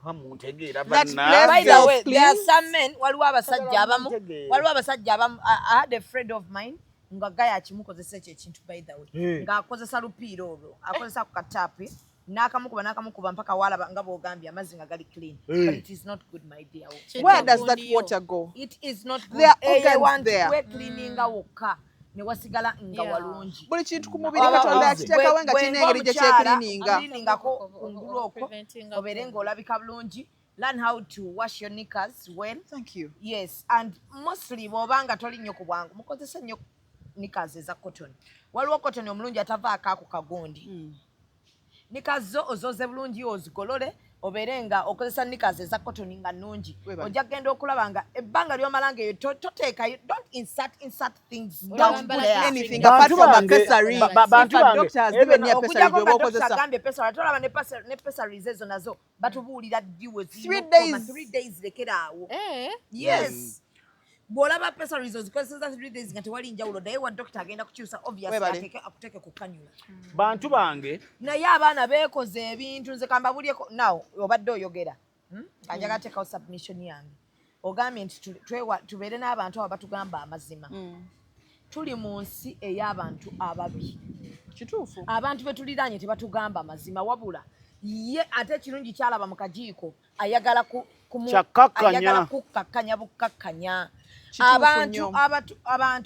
Kamuntegeera banna. By the way, there are some men waliwo abasajja abamu I had a friend of mine nga gaya kimukozesa ekintu by the way ng'akozesa lupiira olwo akozesa ku katapi n'akamukuba mpaka walaba nga bw'ogambye amazzi nga gali clean but it is not good my dear. Where does that water go? It is not good. There are organs there. We cleaninga wokka ne wasigala nga walungi buli kintu ku mubiri Katonda yakiteekawo nga kirina engeri gye cleaningako kungulu okwo obeere ng'olabika bulungi. Learn how to wash your knickers well. Thank you. Yes, and mostly bw'obanga toli nnyo ku bwangu mukozesa nnyo nikazi eza cotton. Waliwo cotton omulungi atavaako ako kagundi. Nikazo ozoze bulungi ozigolole oberenga okozesa nikazi eza cotton nga nnungi. Ojja kugenda okulaba nga ebbanga ly'omalanga eyo toteeka, don't insert things. Don't put anything apart from accessory. Bantu bange tolaba ne pessaries ezo nazo batubuulira ddiwe 3 days lekeraawo. Yes. Bw'olaba pessaries ozikozesa 3 days nga tewali njawulo naye wa doctor agenda kukyusa obviously akuteeke ku kanyula. Bantu bange Naye abaana beekoze ebintu nze kambabulyeko nawo obadde oyogera nga njagala teekawo submission yange ogambye nti tubeere n'abantu abo batugamba amazima. Tuli mu nsi ey'abantu ababi. Kituufu. Abantu betuliraanye tebatugamba amazima wabula ye ate ekirungi kyalaba mu Kajiiko ayagala kukakkanya bukakkanya. Abantu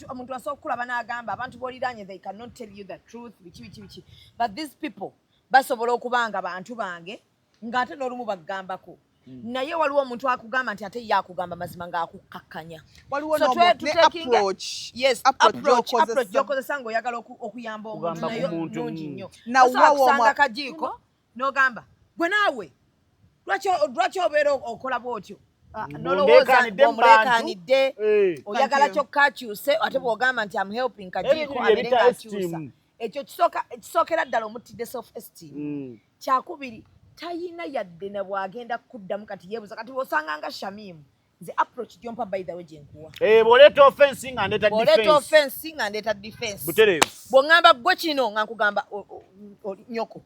omuntu asobola okulaba n'agamba abantu b'oliraanye they cannot tell you the truth biki. But these people basobola okubanga bantu bange ng'ate n'olumu bagambako. Naye waliwo omuntu akugamba nti ate ye akugamba mazima ng'akukakkanya. Waliwo approach. Yes, approach gy'okozesa ng'oyagala okuyamba omuntu naye nnungi nnyo. Osanga Kajiiko n'ogamba gwe naawe lwaki obeera okola bw'otyo? Nolowooza omuleekaanidde oyagala kyokka akyuse ate bw'ogamba nti am helping Kajiiko abeere ng'akyusa. Ekyo kisookera ddala omuttidde self-esteem. Kyakubiri tayina yadde ne bw'agenda kuddamu kati yeebuza kati bw'osanga nga Shamimu nze approach gy'ompa by the way gye nkuwa. Bw'oleeta offense nga ndeeta defense. Butereevu. Bw'oŋŋamba ggwe kino nga nkugamba nyoko.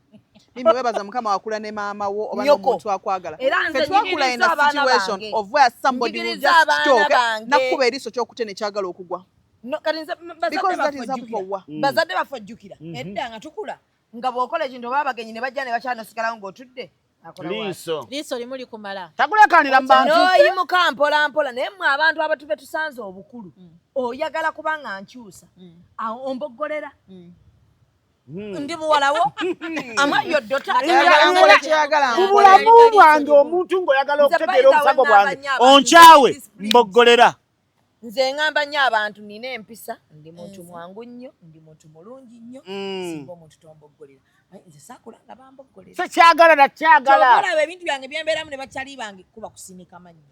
Mimi webaza mukama wakula ne maama wo oba n'omuntu akwagala. Nze twakula in a situation of where somebody will just talk nakkuba eriiso ky'okutene kyagala okugwa. Bazadde bafe ojjukira edda nga tukula nga bw'okola ekintu oba abagenyi ne bajja ne bakyanosigalawo ng'otudde. Liiso limu likumala. Takulekaanira mu bantu. N'oyimuka mpola mpola naye mmwe abantu abatuve tusanze obukulu oyagala kuba nga nkyusa omboggolera. Ndi muwalawo amayoddota mu bulamu bwange omuntu ng'oyagala okutegeera obusago bwange onkyawe mboggolera. Nze ngamba nnyo abantu nina empisa ndi muntu mwangu nnyo ndi muntu mulungi nnyo singa omuntu tomboggolera. Nze saakula nga bamboggolera. Kyagala nakyagala. Olaba ebintu byange byembeeramu ne bakyali bange kuba kusinika mannyo.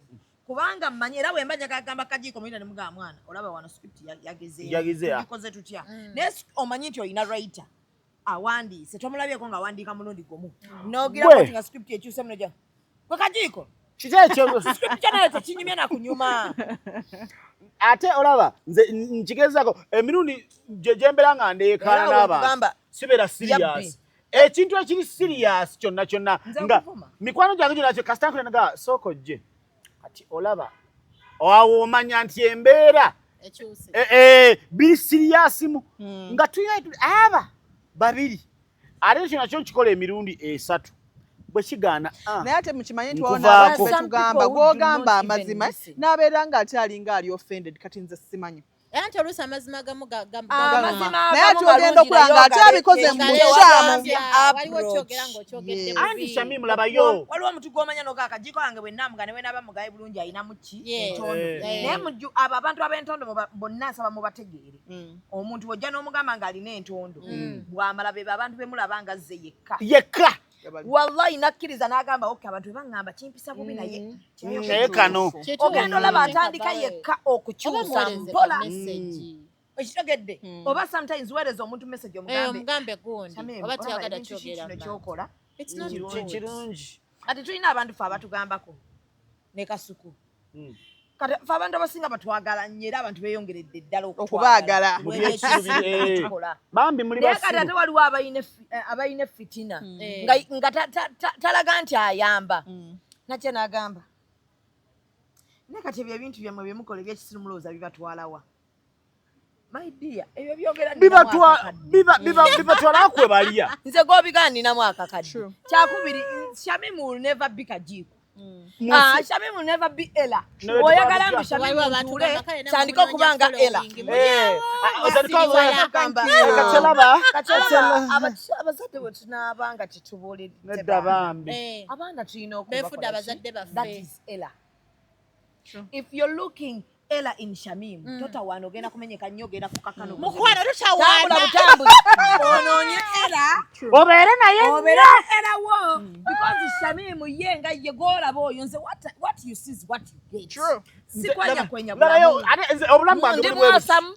Kubanga mmanyi era bwe mba njagala kugamba Kajiiko muyita ne mugamba mwana olaba wano script yagezeeyo. Tukoze tutya. Naye omanyi nti olina writer awandiise tomulabyeko ng'awandiika mulundi gumu. N'ogirako nti nga script ekyusemu n'ojja gwe Kajiiko kiki ekyo script kyanayo tekinyumya na kunyuma. Ate olaba nze nkigezaako emirundi gye mbeera nga ndeekaana n'abantu sibeera serious. Ekintu ekiri serious kyonna nga mikwano gyange gyonna kyo kasita nkulenaga sooka ojje kati olaba awo omanya nti embeera biri serious mu nga tulina aba babiri ate ekyo nakyo nkikola emirundi 3 bwe kigaana naye ate mukimanyi nti waona tugamba gw'ogamba amazima n'abeera ng'ate alinga ali offended kati nze simanyi. Anti oluusi amazima agamu naye ate ogenda okulanga ate abikoze mu bukyamu. Waliwo kyogera ng'okyogedde bubi. Anti Shamimu labayo. Waliwo omuntu gw'omanya n'ogaa Kajiiko wange bwe nnamuga ne bwe naaba mugaye bulungi alinamu ki entondo. Naye abo abantu ab'entondo bonna nsaba mubategeere. Omuntu bw'ojja n'omugamba ng'alina entondo bw'amala be abantu be mulaba nga azze yekka. Wallahi nakkiriza n'agamba okay abantu bangamba kimpisa bubi naye kano ogenda olaba atandika yekka okukyusa mpola ekitogedde oba sometimes weereza omuntu message omugambe gundi oba tuyagala kyogera kyokola kirungi. Kati tulina abantu fe abatugambako ne kasuku kati fe abantu abasinga batwagala nnyo era abantu beeyongeredde ddala okubaagala. Bambi muli naye kati ate waliwo abalina fitina nga talaga nti ayamba nakye n'agamba naye kati ebyo ebintu byammwe bye mukola ebyekisiru mulowooza bibatwalawa. My dear, ebyo byogera bibatwala kwebalya. Nze gw'obigaana ninamu akakadde. Kyakubiri Shamimu will never be Kajiiko. Shamimu will never be Ella. Oyagala mbu Shamimu ntuule tandika okuba nga Ella. Abazadde bwe tunaaba nga tetubuulidde abaana tulina okubakola. That is Ella. If you're looking Ela in Shamim tota wano genda kumenyeka nnyo genda kukakano mukwano tutawana ononye era obere naye era wo because Shamim yenga yegola boyo nze what you see is what you get. True. Sikwanya kwenya bulamu obulamu bwange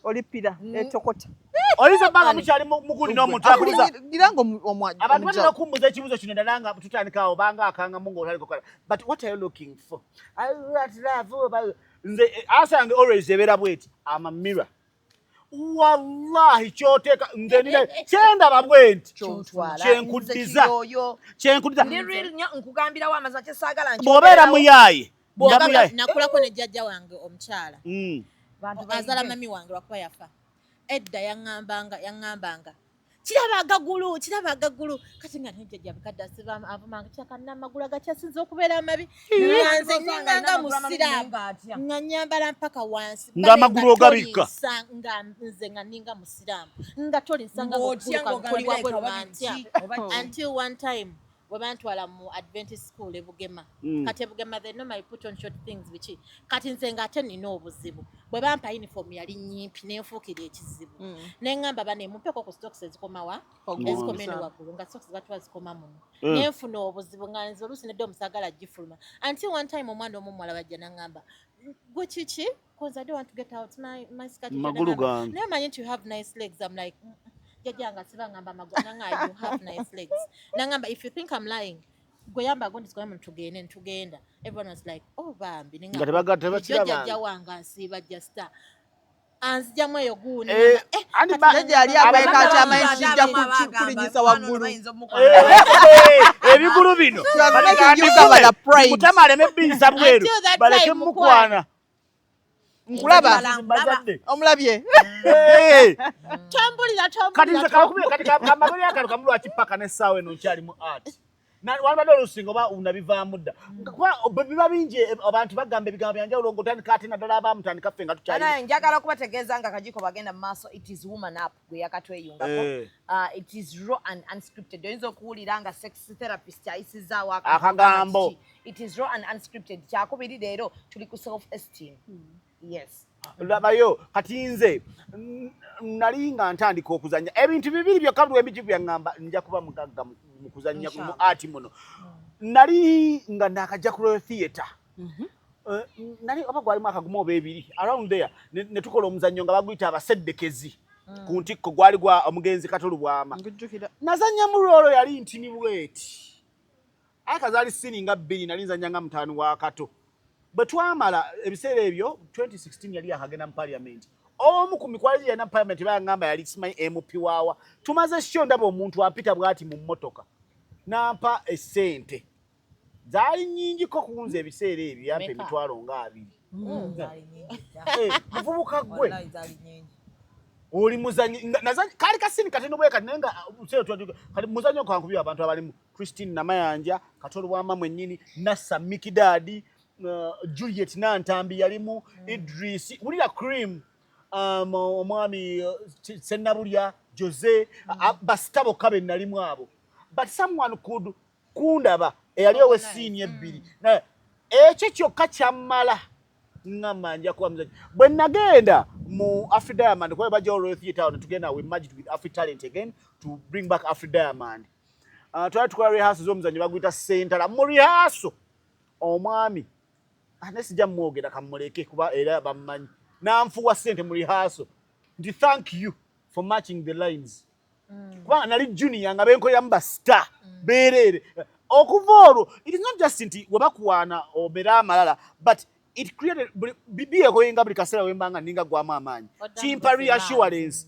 olipira etokota oliza banga mukyali mukuli n'omuntu akuliza girango omwaji abantu batera kumbuza ekibuzo kino ddala tutandikawo banga akanga mungu otaliko kola but what are you looking for? I love nze asange always ebera bweti I'm a mirror. Wallahi kyoteka nze nile kyendaba bwenti kyenkuddiza ndi real nnyo nkugambira wa amaza kyesagala nti bw'obeera muyaye nakulako ne jjajja wange omukyala azala mami wange lwakuba yafa edda yaŋŋambanga kiraba agagulu kati nga nejjajja bikadde asiba avumanga kyakanna amagulu agakyasinza okubeera amabi nze nnyinganga mu siraamu nga nnyambala mpaka wansi ng'amagulu ogabikka nga nze nga ninga mu siraamu nga tolisanga kuli wabweruma ntya until one time bwe bantwala mu Adventist school Bugema kati Bugema they normally put on short things biki kati nze nga ate nina obuzibu bwe bampa uniform yali nnyimpi nenfuukira ekizibu neŋŋamba bane mumpeko ku stocks ezikomawa ezikoma eno waggulu nga stocks gatwa zikoma muno nenfuna obuzibu nga nze oluusi nedde omusagala gifuluma until one time omwana omumwala bajja naŋŋamba gwe kiki because I don't want to get out my skirt magulu gange naye manyi nti you have nice legs I'm like jajanga sibangamba magona you have nice legs nangamba if you think I'm lying goyamba gondi sikoma ntugenda everyone was like oh bambi ningamba jajja wanga asiba just anzija mweyo guni andi jajja ali akweka ati amayinji ja kulinyisa waggulu ebigulu bino mutamale mebinsa bweru baleke mukwana nkulaba omulabye tambulira kati nze kati kamagulu akalo kamulu akipaka n'essaawa eno nkyali mu art walibadde olusinga oba unabivaamu dda kuba biba bingi abantu bagamba ebigambo byanjawulo ng'otandika ate naddala abaamutandika ffe nga tukyali njagala kubategeeza nga Kajiiko bagenda mu maaso it is woman up gwe yakatweyungako it is raw and unscripted oyinza okuwulira nga sex therapist ayisizaawo akagambo it is raw and unscripted kyakubiri leero tuli ku self-esteem. Yes. Labayo kati nze nali nga ntandika okuzanya ebintu bibiri byokka bwemiji byangamba nja kuba mugagga mu kuzanya mu art muno nali nga nakajja ku theater nali oba gwali mwaka gumu oba ebiri around there ne tukola omuzannyo nga baguyita abaseddekezi ku ntikko gwali gwa omugenzi Katolu Bwama nazanya mu rolo yali ntini bweti akazaali sininga 2 nali nzanya nga mutaani wa Kato bwe twamala ebiseera ebyo 2016 yali akagenda mu parliament omu ku mikwalo ya na parliament bayangamba yali simanyi MP waawa tumaze sho ndaba omuntu apita bwati mu mmotoka nampa essente zaali nnyingi ko kunze ebiseera ebyo yampa emitwalo nga 2 muvubuka gwe oli muzanyi nazanyi kali kasini katendo bwe kati nenga usero kali muzanyo kwankubya abantu abali mu Christine Namayanja Katolu Bwama mwennyini Nassa Mikidadi Juliet Nantambi yalimu Idris ulira Cream omwami Senabulya Jose Bastabo kabe nalimu abo but someone could kundaba eyali owe senior 2 na ekyo kyokka kyamala ngamanja kwa mzaji bwe nagenda mu Afri Diamond kwa baje Royal Theatre tugenda we merged with Afri Talent again to bring back Afri Diamond twali tukola rehearsals z'omuzanyi baguyita center mu rehearsal omwami anesija mwogera kamuleke kuba era bamanyi nanfuwa sente mu rehearsal ndi thank you for matching the lines kuba nali junior nga benkolera mba star berere okuvolo it is not just nti webakuwana obera amalala but it created bibiye ko yenga buli kasera wembanga ninga gwamu amaanyi kimpa reassurance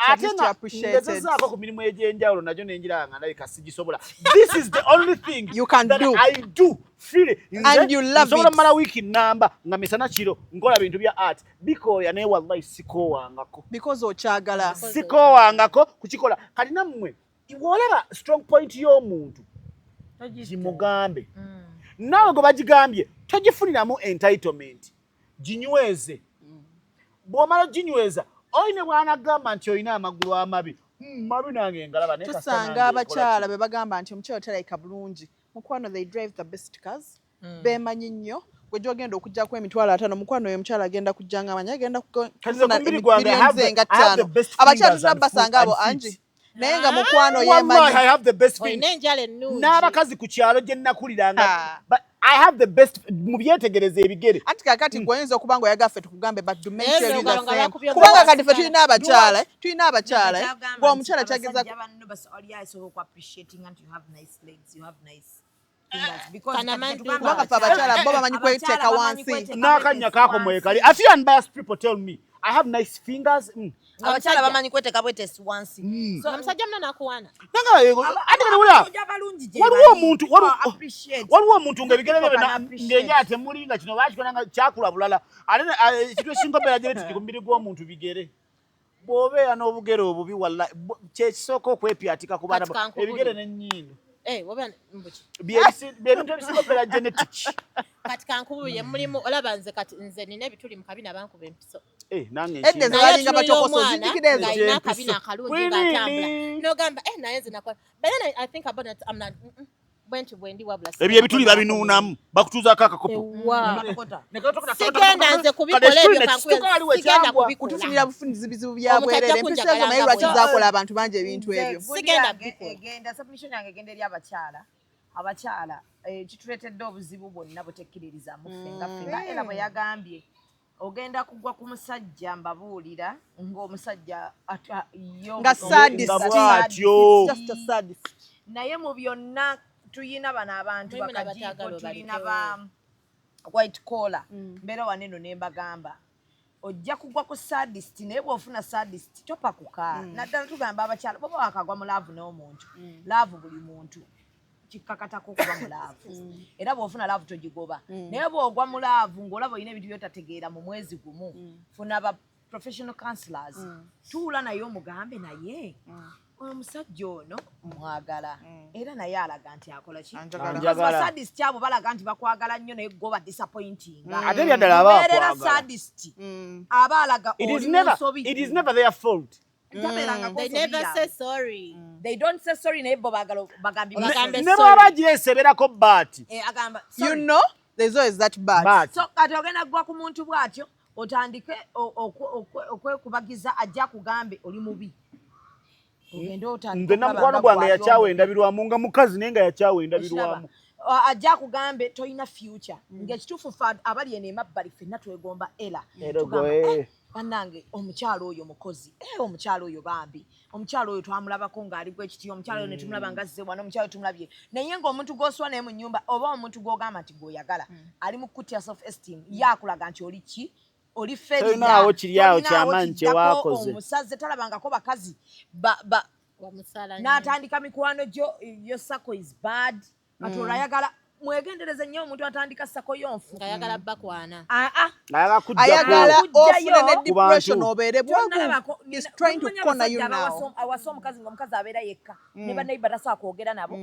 atenga ngezaako ku mirimu ejenjawulo najo nenjiranga naye kasigisobola this is the only thing you can that do. I do feel it And you love sobola it. mala wiki namba nga misana kiro nkola bintu bya art bikoya ne wallahi sikowangako because ochagala sikowangako kukikola kati nammwe wolaba strong point y'omuntu kimugambe nawe go bagigambye togifuniramu entitlement ginyweze bw'omala ginyweza oyine bwanagamba nti oyina amagulu amabi mabi nange ngalaba tusanga abakyala be bagamba nti omukyala talayika bulungi mukwano they drive the best cars bemanyi nnyo gwe gyogenda okujjako emitwalo 5 mukwano oyo omukyala agenda kujjanga amanya agenda kufuna millions nga 5 abakyala tujja basanga abo anji naye nga mukwano yemanyi I have the best oyina enjala ennungi n'abakazi ku kyalo gye nakuliranga but I have the best mu byetegereza ebigere anti kakati gwoyinza okuba nga oyagaffe tukugambe but to make sure you the same kubanga kati ffe tulina abakyala ng'omukyala kyageza kubanga ffe abakyala bo bamanyi kweteeka wansi n'akannya kaako mwekali ate unbiased people tell me I have nice fingers abakyala bamanyi kweteeka bwetesi wansi omusajja muna nakuwaana waliwo omuntu ng'ebigere ng'enjala temuli nga kino baakikola nga kyakula bulala ate ekintu ekisinga obeera genetic ku mubiri gw'omuntu bigere bw'obeera n'obugere obubi walla kyekisooka okwepyatika ku baana ebigere n'ennyindo byebintu ebisinga obeera genetic kati kankubuye mulimu olaba nze kati nze nina ebituli mu kabina bankuba empiso edde zebalinga batokoso zijjukira ezo ng'alina akabina akalungi ng'atambula n'ogamba naye nze nakola but then I think about it I'm not bwendi wabula ebyo ebituli babinuunamu bakutuuzaako akakopo sigenda nze kubikola ebyo sigenda kubikola kutufunira bufunizi bizibu bya bwerere empisa ezo naye lwaki zaakola abantu bangi ebintu ebyo sigenda kubikola egenda submission yange egenda eri abakyala kituleetedde obuzibu bwonna butekkiririza muffe nga ffenna era bwe yagambye ogenda kugwa ku musajja mbabuulira ng'omusajja nga sadistyo naye mu byonna tuyina bano abantu bakajiiko tulina ba white collar mbeera waneno ne mbagamba ojja kugwa ku sadist naye bw'ofuna sadist topakuka naddala tugamba abakyala boba wakagwa mu laavu n'omuntu laavu buli muntu kikkakatako okuba mu laavu era bw'ofuna laavu togigoba naye bw'ogwa mu laavu ng'olaba olina ebintu byotategeera mu mwezi gumu funa ba professional counselors tuula naye omugambe naye omusajja ono mwagala era naye alaga nti akola ki sadist abo balaga nti bakwagala nnyo naye goba disappointing ate byaddala abaerera sadist aba alaga it is never their fault they never say sorry they don't say sorry naye bo bagambe ne bwaba gyeseberako baati agamba you know there's always that bat so kati ogenda gwa ku muntu bw'atyo otandike okwekubagiza ajja kugambe oli mubi nze namukwano gwange yakyawendabirwamu nga mukazi naye nga yakyawendabirwamu ajja kugambe toyina future ng'ekituufu fe abali eno emabbali ffenna twegomba era bannange omukyalo oyo mukozi omukyalo oyo bambi omukyalo oyo twamulabako ng'ali bwe kiti omukyalo oyo ne tumulaba nga azze wano omukyalo tumulabye naye ng'omuntu gw'oswa naye mu nnyumba oba omuntu gw'ogamba nti gw'oyagala ali mu kutya self-esteem yaakulaga nti oli ki oli ferinawo kiri awo kyamaanyi kye waakoze omusaze talabangako bakazi n'atandika mikwano gyo yo sako is bad kati olwayagala mwegendereze nnyo omuntu atandika sako yonfu ng'ayagala bakwana ayagala ofune ne depression obeere bwagu is trying to corner you now awasa omukazi ng'omukazi abeera yekka ne bannayiba tasobola kwogera nabo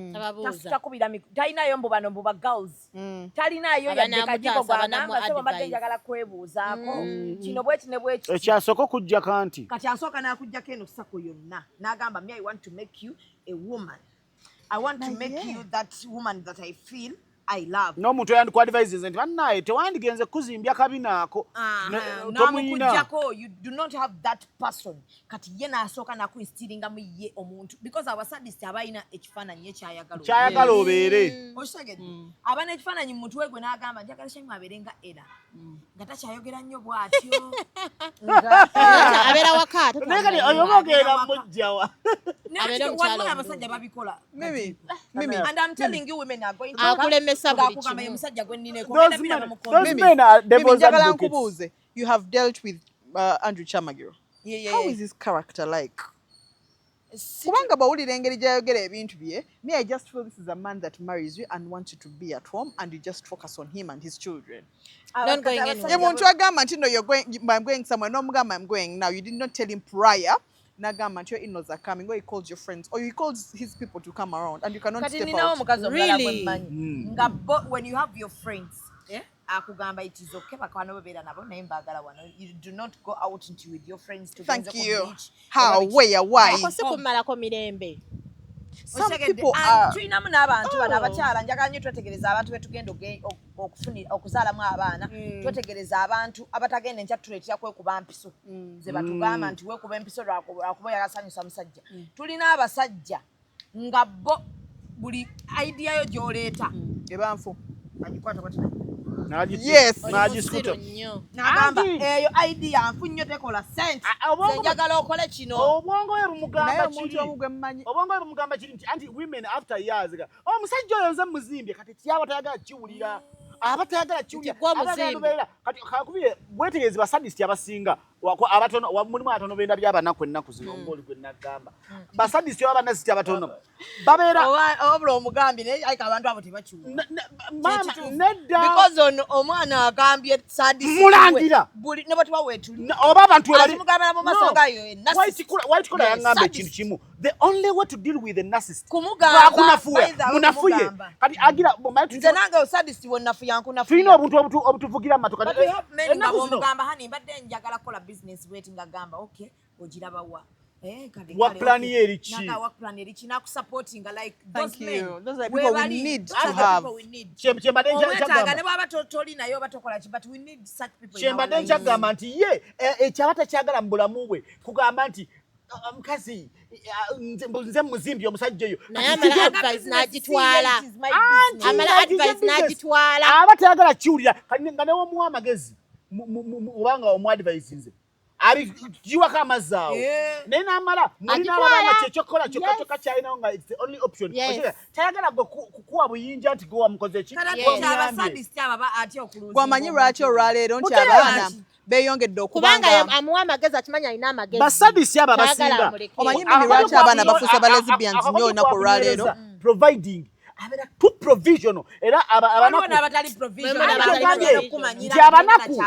takubira talinayo mbu bano mbuba girls talinayo yadde Kajiiko gwagamba sebo mbadde njagala kwebuuzaako kino bweki ne bweki ekyasooka okujjako anti kati asooka n'akujjako eno sako yonna n'agamba me I want to make you a woman I want to make you that woman that I feel I love. N'omuntu yandikwadvises nti bannaye tewandigenze kuzimbya kabina ako n'amukujjako you do not have that person kati ye n'asooka nakuinstiringa mu ye omuntu because abasadist abalina ekifaananyi kyayagala obeere okitegedde aba n'ekifaananyi mu mutwe gwe n'agamba njagala kyangu abeere nga era nga takyayogera nnyo bw'atyo abeera waka naye kati oyoba ogenda mujjawa waliwo abasajja babikola Mimi and I'm telling you women are going to akulemesa buli kimu omusajja gwe nnine njagala nkubuuze you have dealt with Andrew Chamagiro how is his character like kubanga bawulira engeri gyayogera ebintu bye me I just feel this is a man that marries you and wants you to be at home and you just focus on him and his children ye muntu agamba nti no I'm going somewhere n'omugamba I'm going now you did not tell him prior nagamba nti your in-laws are coming or he calls your friends or he calls his people to come around and you cannot step out really nga when you have your friends akugamba it is okay bakwano babeera nabo naye mbaagala wano you do not go out with your friends to thank you how where why ako si kumalako mirembe some people are tulinamu n'abantu bano abakyala njagala nnyo twetegereza abantu betugenda okuzaalamu abaana twetegereza abantu abatagenda enkya tuleetera kwekuba mpiso ze batugamba nti weekuba empiso lwakuba yagasanyusa musajja tulina abasajja nga bo buli idea yo gy'oleeta ebanfu agikwata yes nagamba eyo idea nfu nnyo tekola sente njagala okole kino obwongo oyo bumugamba kiri nti anti women after years omusajja oyo nze muzimbye kati kyaba tayagala kiwulira abatayagala kiwulira kati kakubire bwetegerezi basadisiti abasinga abatono mulimu abatono benda by'abanaku ennaku zino ng'oli gwe nagamba basadisiti abanaziti abatono babeera obula omugambi naye ariko abantu abo tebakiwula nedda because ono omwana agambye sadisiti mulangira buli ne batuba weetuli oba abantu mugambira mu maaso gayo white collar yangamba ekintu kimu the only way to deal with a narcissist kumugamba munafuye kati agira nze nange sadisiti wonnafuya nkunafuya tulina obuntu obutuvugira mu matu kati omugamba hani mbadde njagala kola business bweti ngagamba okay ogiraba wa work plan yeri chi nakusupportinga like thank you those are people we need to have chemba ne baba toli nayo batokola chi but we need such people chemba denja gamba nti ye ekyabata kyagala mu bulamu bwe kugamba nti mkazi nze muzimbi omusajja oyo naye amala advice n'agitwala abatayagala kiwulira nga ne womuwa amagezi obanga omuadvise nze jiwako amazzi awo naye n'amala mulina abaana kyekyokukola kyokka kyalinawo nga it's the only option tayagala gwe kukuwa buyinja nti gwe wamukoze gwamanyi lwaki olwaleero nti abaana beyongedde okubanga amuwa amagezi akimanyi alina amagezi basadisi abo abasinga omanyi mimi lwaki abaana bafuusa ba lesbians nnyo olunaku olwaleero providing abera too provisional era abanaku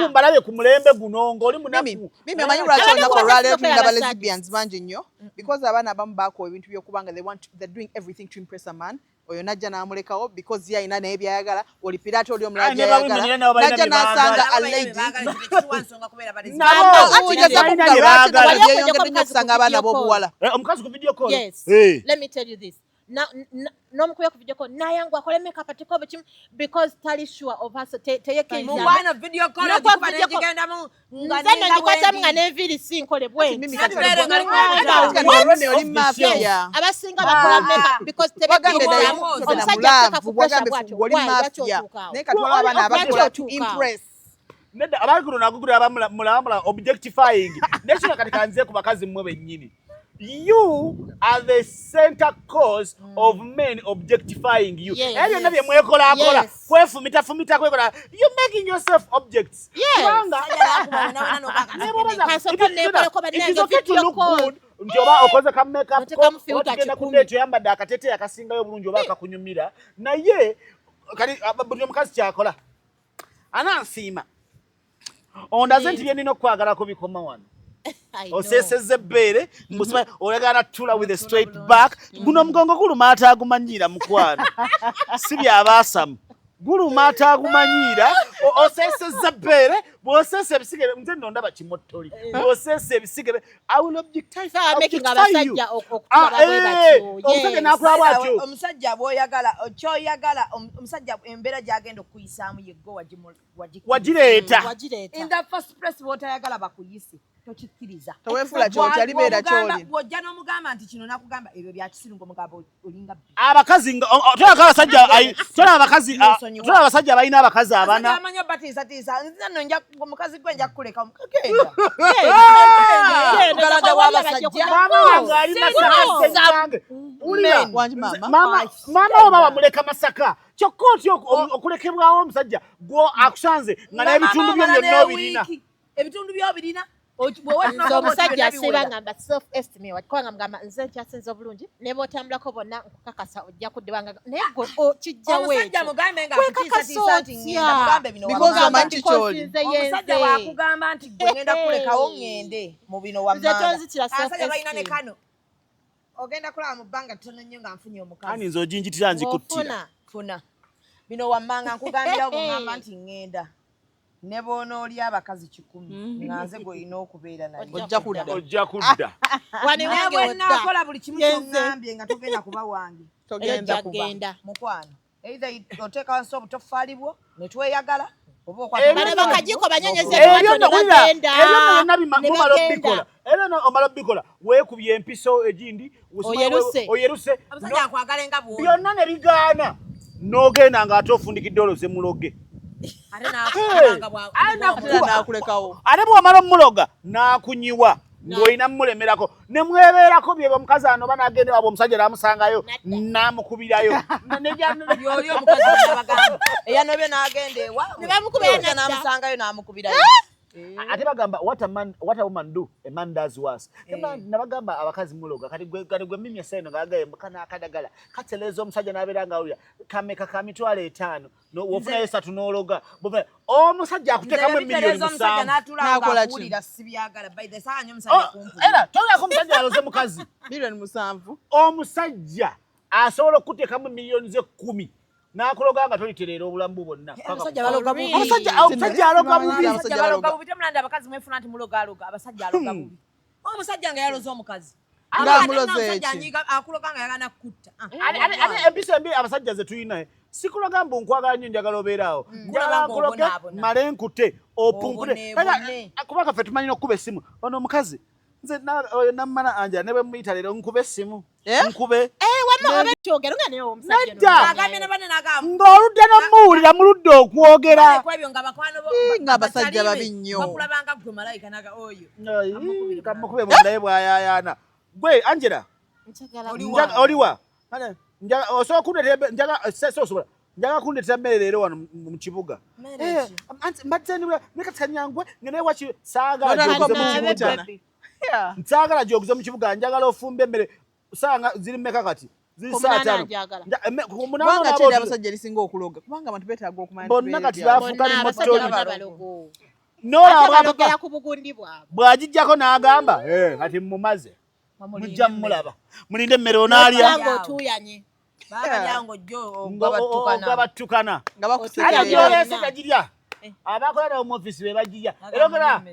mbalabe ku mulembe guno ng'oli munaku mimi omanyi lwaki olunaku olwaleero tulina ba lesbians bangi nnyo because abaana abamu baako ebintu by'okubanga they're doing everything to impress a man oyo najja n'amulekawo because ye alina naye byayagala olipira ate oli omulala byayagala najja n'asanga a lady akigeza kuga lwaki byeyongedde nnyo okusanga abaana b'obuwala omukazi ku video call yes let me tell you this n'omukuya ku video call nayangu akole makeup atiko bikimu because tali sure of us teyekeza mwana video call agenda mu ngane ndikwata nga nevili sinkole bwe abasinga bakola makeup because tebagambye oli mafia naye katwala abaana abakola to impress nedda abagulu nagugula abamulabamula objectifying nekino kati kanze ku bakazi mmwe bennyini. You are the center cause of men objectifying you. Ebyo nabye mwekola kwefumita kwekola. You making yourself objects. It is okay to look good. Njoba okoze ka makeup okugenda ku date yambadde akatete akasingayo bulungi oba akakunyumira. Naye kali buli mukazi kyakola. Anansiima. Ondaze nti bye nina okwagala ko bikoma wano. Oseseze bere mbusima olegana tula with a straight back guno mgongo guluma atagumanyira mukwano si byabasamu guluma atagumanyira oseseze bere bosese bisigere nze ndonda bakimotoli bosese bisigere I will objectify making abasajja okutwala bwe batyo omusajja nakulaba atyo omusajja boyagala okyoyagala omusajja embera gyagenda okuyisaamu yeggo wajireeta in the first place botayagala bakuyise tokikkiriza toweefula kyotali beera kyoli bw'ojja n'omugamba nti kino nakugamba ebyo bya kisiringo omugamba olinga abakazi tolaba abasajja balina abakazi abana amanyo batiisatiisa nze nno omukazi gwe nja kukuleka genda w'abasajja wange ali Masaka mama oba bamuleka Masaka kyokka otyo okulekebwawo omusajja gwo akusanze nga n'ebitundu byo byonna obirina ebitundu by'obirina omusajja asiba ngamba self-esteem wakwanga mugamba nze nkyasinze obulungi ne botambulako bonna nkukakasa ojja kuddibanga naye gwe kijja weekyo omusajja mugambe nga akutiisatiisa nti ngenda mugambe bino omusajja wakugamba nti gwe ngenda kulekawo ngende mu bino wammanga asajja balina ne kano ogenda kulaba mu bbanga ttono nnyo nga nfunye omukazi ani nze oginjitira nzikuttira funa bino wammanga nkugambirawo bugamba nti ngenda ne bonooli abakazi 10 nganze gw'olina okubeera naye ojja kudda nawe naakola buli kimu kyoŋŋambye nga togenda kuba wange togenda kuba mukwano either oteeka wansi obutoffaali bwo ne tweyagala oba Kajiiko banyonyeze omala bikola weekubye empiso egindi oyeruse byonna ne bigaana n'ogenda ng'ate ofundikidde oloze muloge ate bw'omala omuloga n'akunyiwa ng'olina mmulemerako ne mwebeerako byeba omukazi ano oba n'agenda wabwe omusajja n'amusangayo n'amukubirayo yoli omukazi eyanobye n'agenda ewa n'amusangayo n'amukubirayo ate bagamba what a woman do a man does worse nabagamba abakazi muloga kati gwe mimi eseno ngagaye kana akadagala kateleeza omusajja n'abeera ngawulira kameka ka mitwalo 5 wofunayo 3 n'ologa omusajja akuteekamu emiliyoni 7 era tolako omusajja aloze mukazi miliyoni 7 omusajja asobola okuteekamu emiliyoni 10 nakuloga nga tolitereera obulamu bwonna omusajja aloga bubi temulanda abakazi mwefuna nti mulogaaloga abasajja aloga bubi omusajja nga yaloze omukazi akuloga nga yagana kutta empisa embi abasajja ze tulina sikuloga mbu nkwagala nnyo njagala obeeraawo njagala nkuloge male nkute opunkule kubanga ffe tumanyina okukuba essimu ono omukazi nze nammala anja ne bwe muyita leero nkube essimu nkube ng'oludde n'omuwulira mu ludde okwogera ng'abasajja babi nnyo kamukube mundaye bw'ayaayaana gwe Angela oliwa osobola kundeetera njaga kundeetera mmere leero wano mu kibuga mbaddenekatikanyangwe ngeneewaki saagala gyoguze mu kibuga njagala ofumba emmere saanga ziri mmeka kati ziri saa 5 abasajja erisinga okuloga kubanga abantu beetaaga okumanya bonna kati baafuuka n'olaba bw'agijjako n'agamba kati mumaze mujja mmulaba mulinde emmere onaalya ogabattukana ate gy'oleese tagirya abakola nawo mu ofisi be bagirya erogera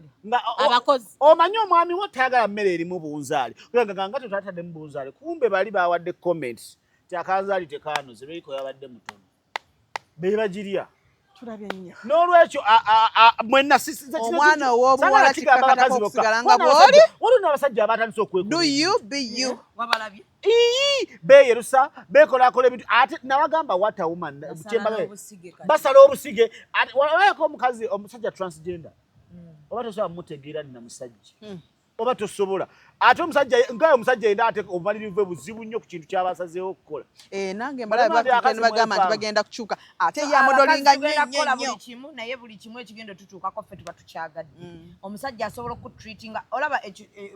omanyi omwami wo tayagala mmere erimu bunzaali nga nga totatadde mu bunzaali kumbe bali bawadde comments ti akanzaali tekaanoze beiko yabadde mutono be bagirya n'olwekyo mwenna omwana w'obuwala kikkakatako okusigala nga bw'oli waliwo n'abasajja abatandise do you be you beeyerusa beekolakola ebintu ate nabagamba what a woman basala obusige walayako omukazi omusajja transgender oba tosobola mutegeera nina musajja oba tosobola ate omusajja ngayo omusajja yenda ate obumalirivu buzibu nnyo ku kintu kyabasazeewo okukola nange mbalaabagamba nti bagenda kukyuka ate yamodolinga nnyo kimu naye buli kimu ekigenda tutuukako ffe tuba tukyagadde omusajja asobola okutreatinga olaba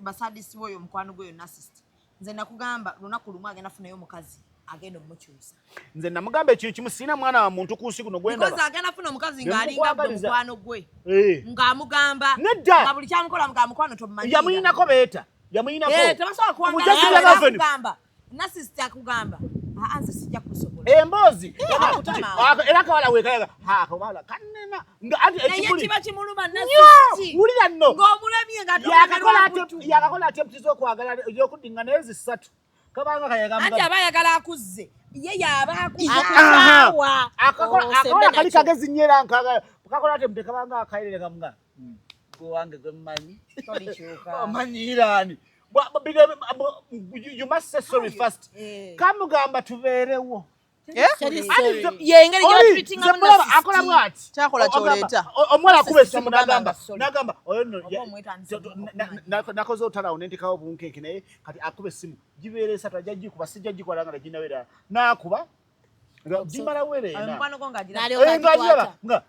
basadisi b'oyo omukwano gweyo nasist nze nakugamba lunaku lumu agenda funayo omukazi agenda omukyusa nze namugamba ekintu kimu sirina mwana wa muntu ku nsi kuno gwendaba agenda funa omukazi ng'alinga gwe mukwano gwe ng'amugamba nga buli kyamukola ng'amukwano tomumanyira yamuyinako beeta yamuyinako tebasobola kuwangamba nasist akugamba nze sijja kusobola emboozi era akawala weekayaga akawala kanena naye kiba kimuluma nasist wulira nno ng'omulamye yakakola attempts z'okwagala ey'okudinga naye zisatu kabanga kayaga anti aba ayagala akuzze ye yaba akakola kali kagezi nnyo era nkagala kakola ate mutekabanga akairire kamuga gwe wange gwe mmanyi omanyiraani you must say sorry first kamugamba tubeerewo akola bwati kyakola kyoleeta omuwala akuba essimu n'agamba nakoze otalawo nentekawo bunkenke naye kati akuba essimu gibeera esatu ajja gikuba sijja gikwala nga naginawera n'akuba gimalawo ereena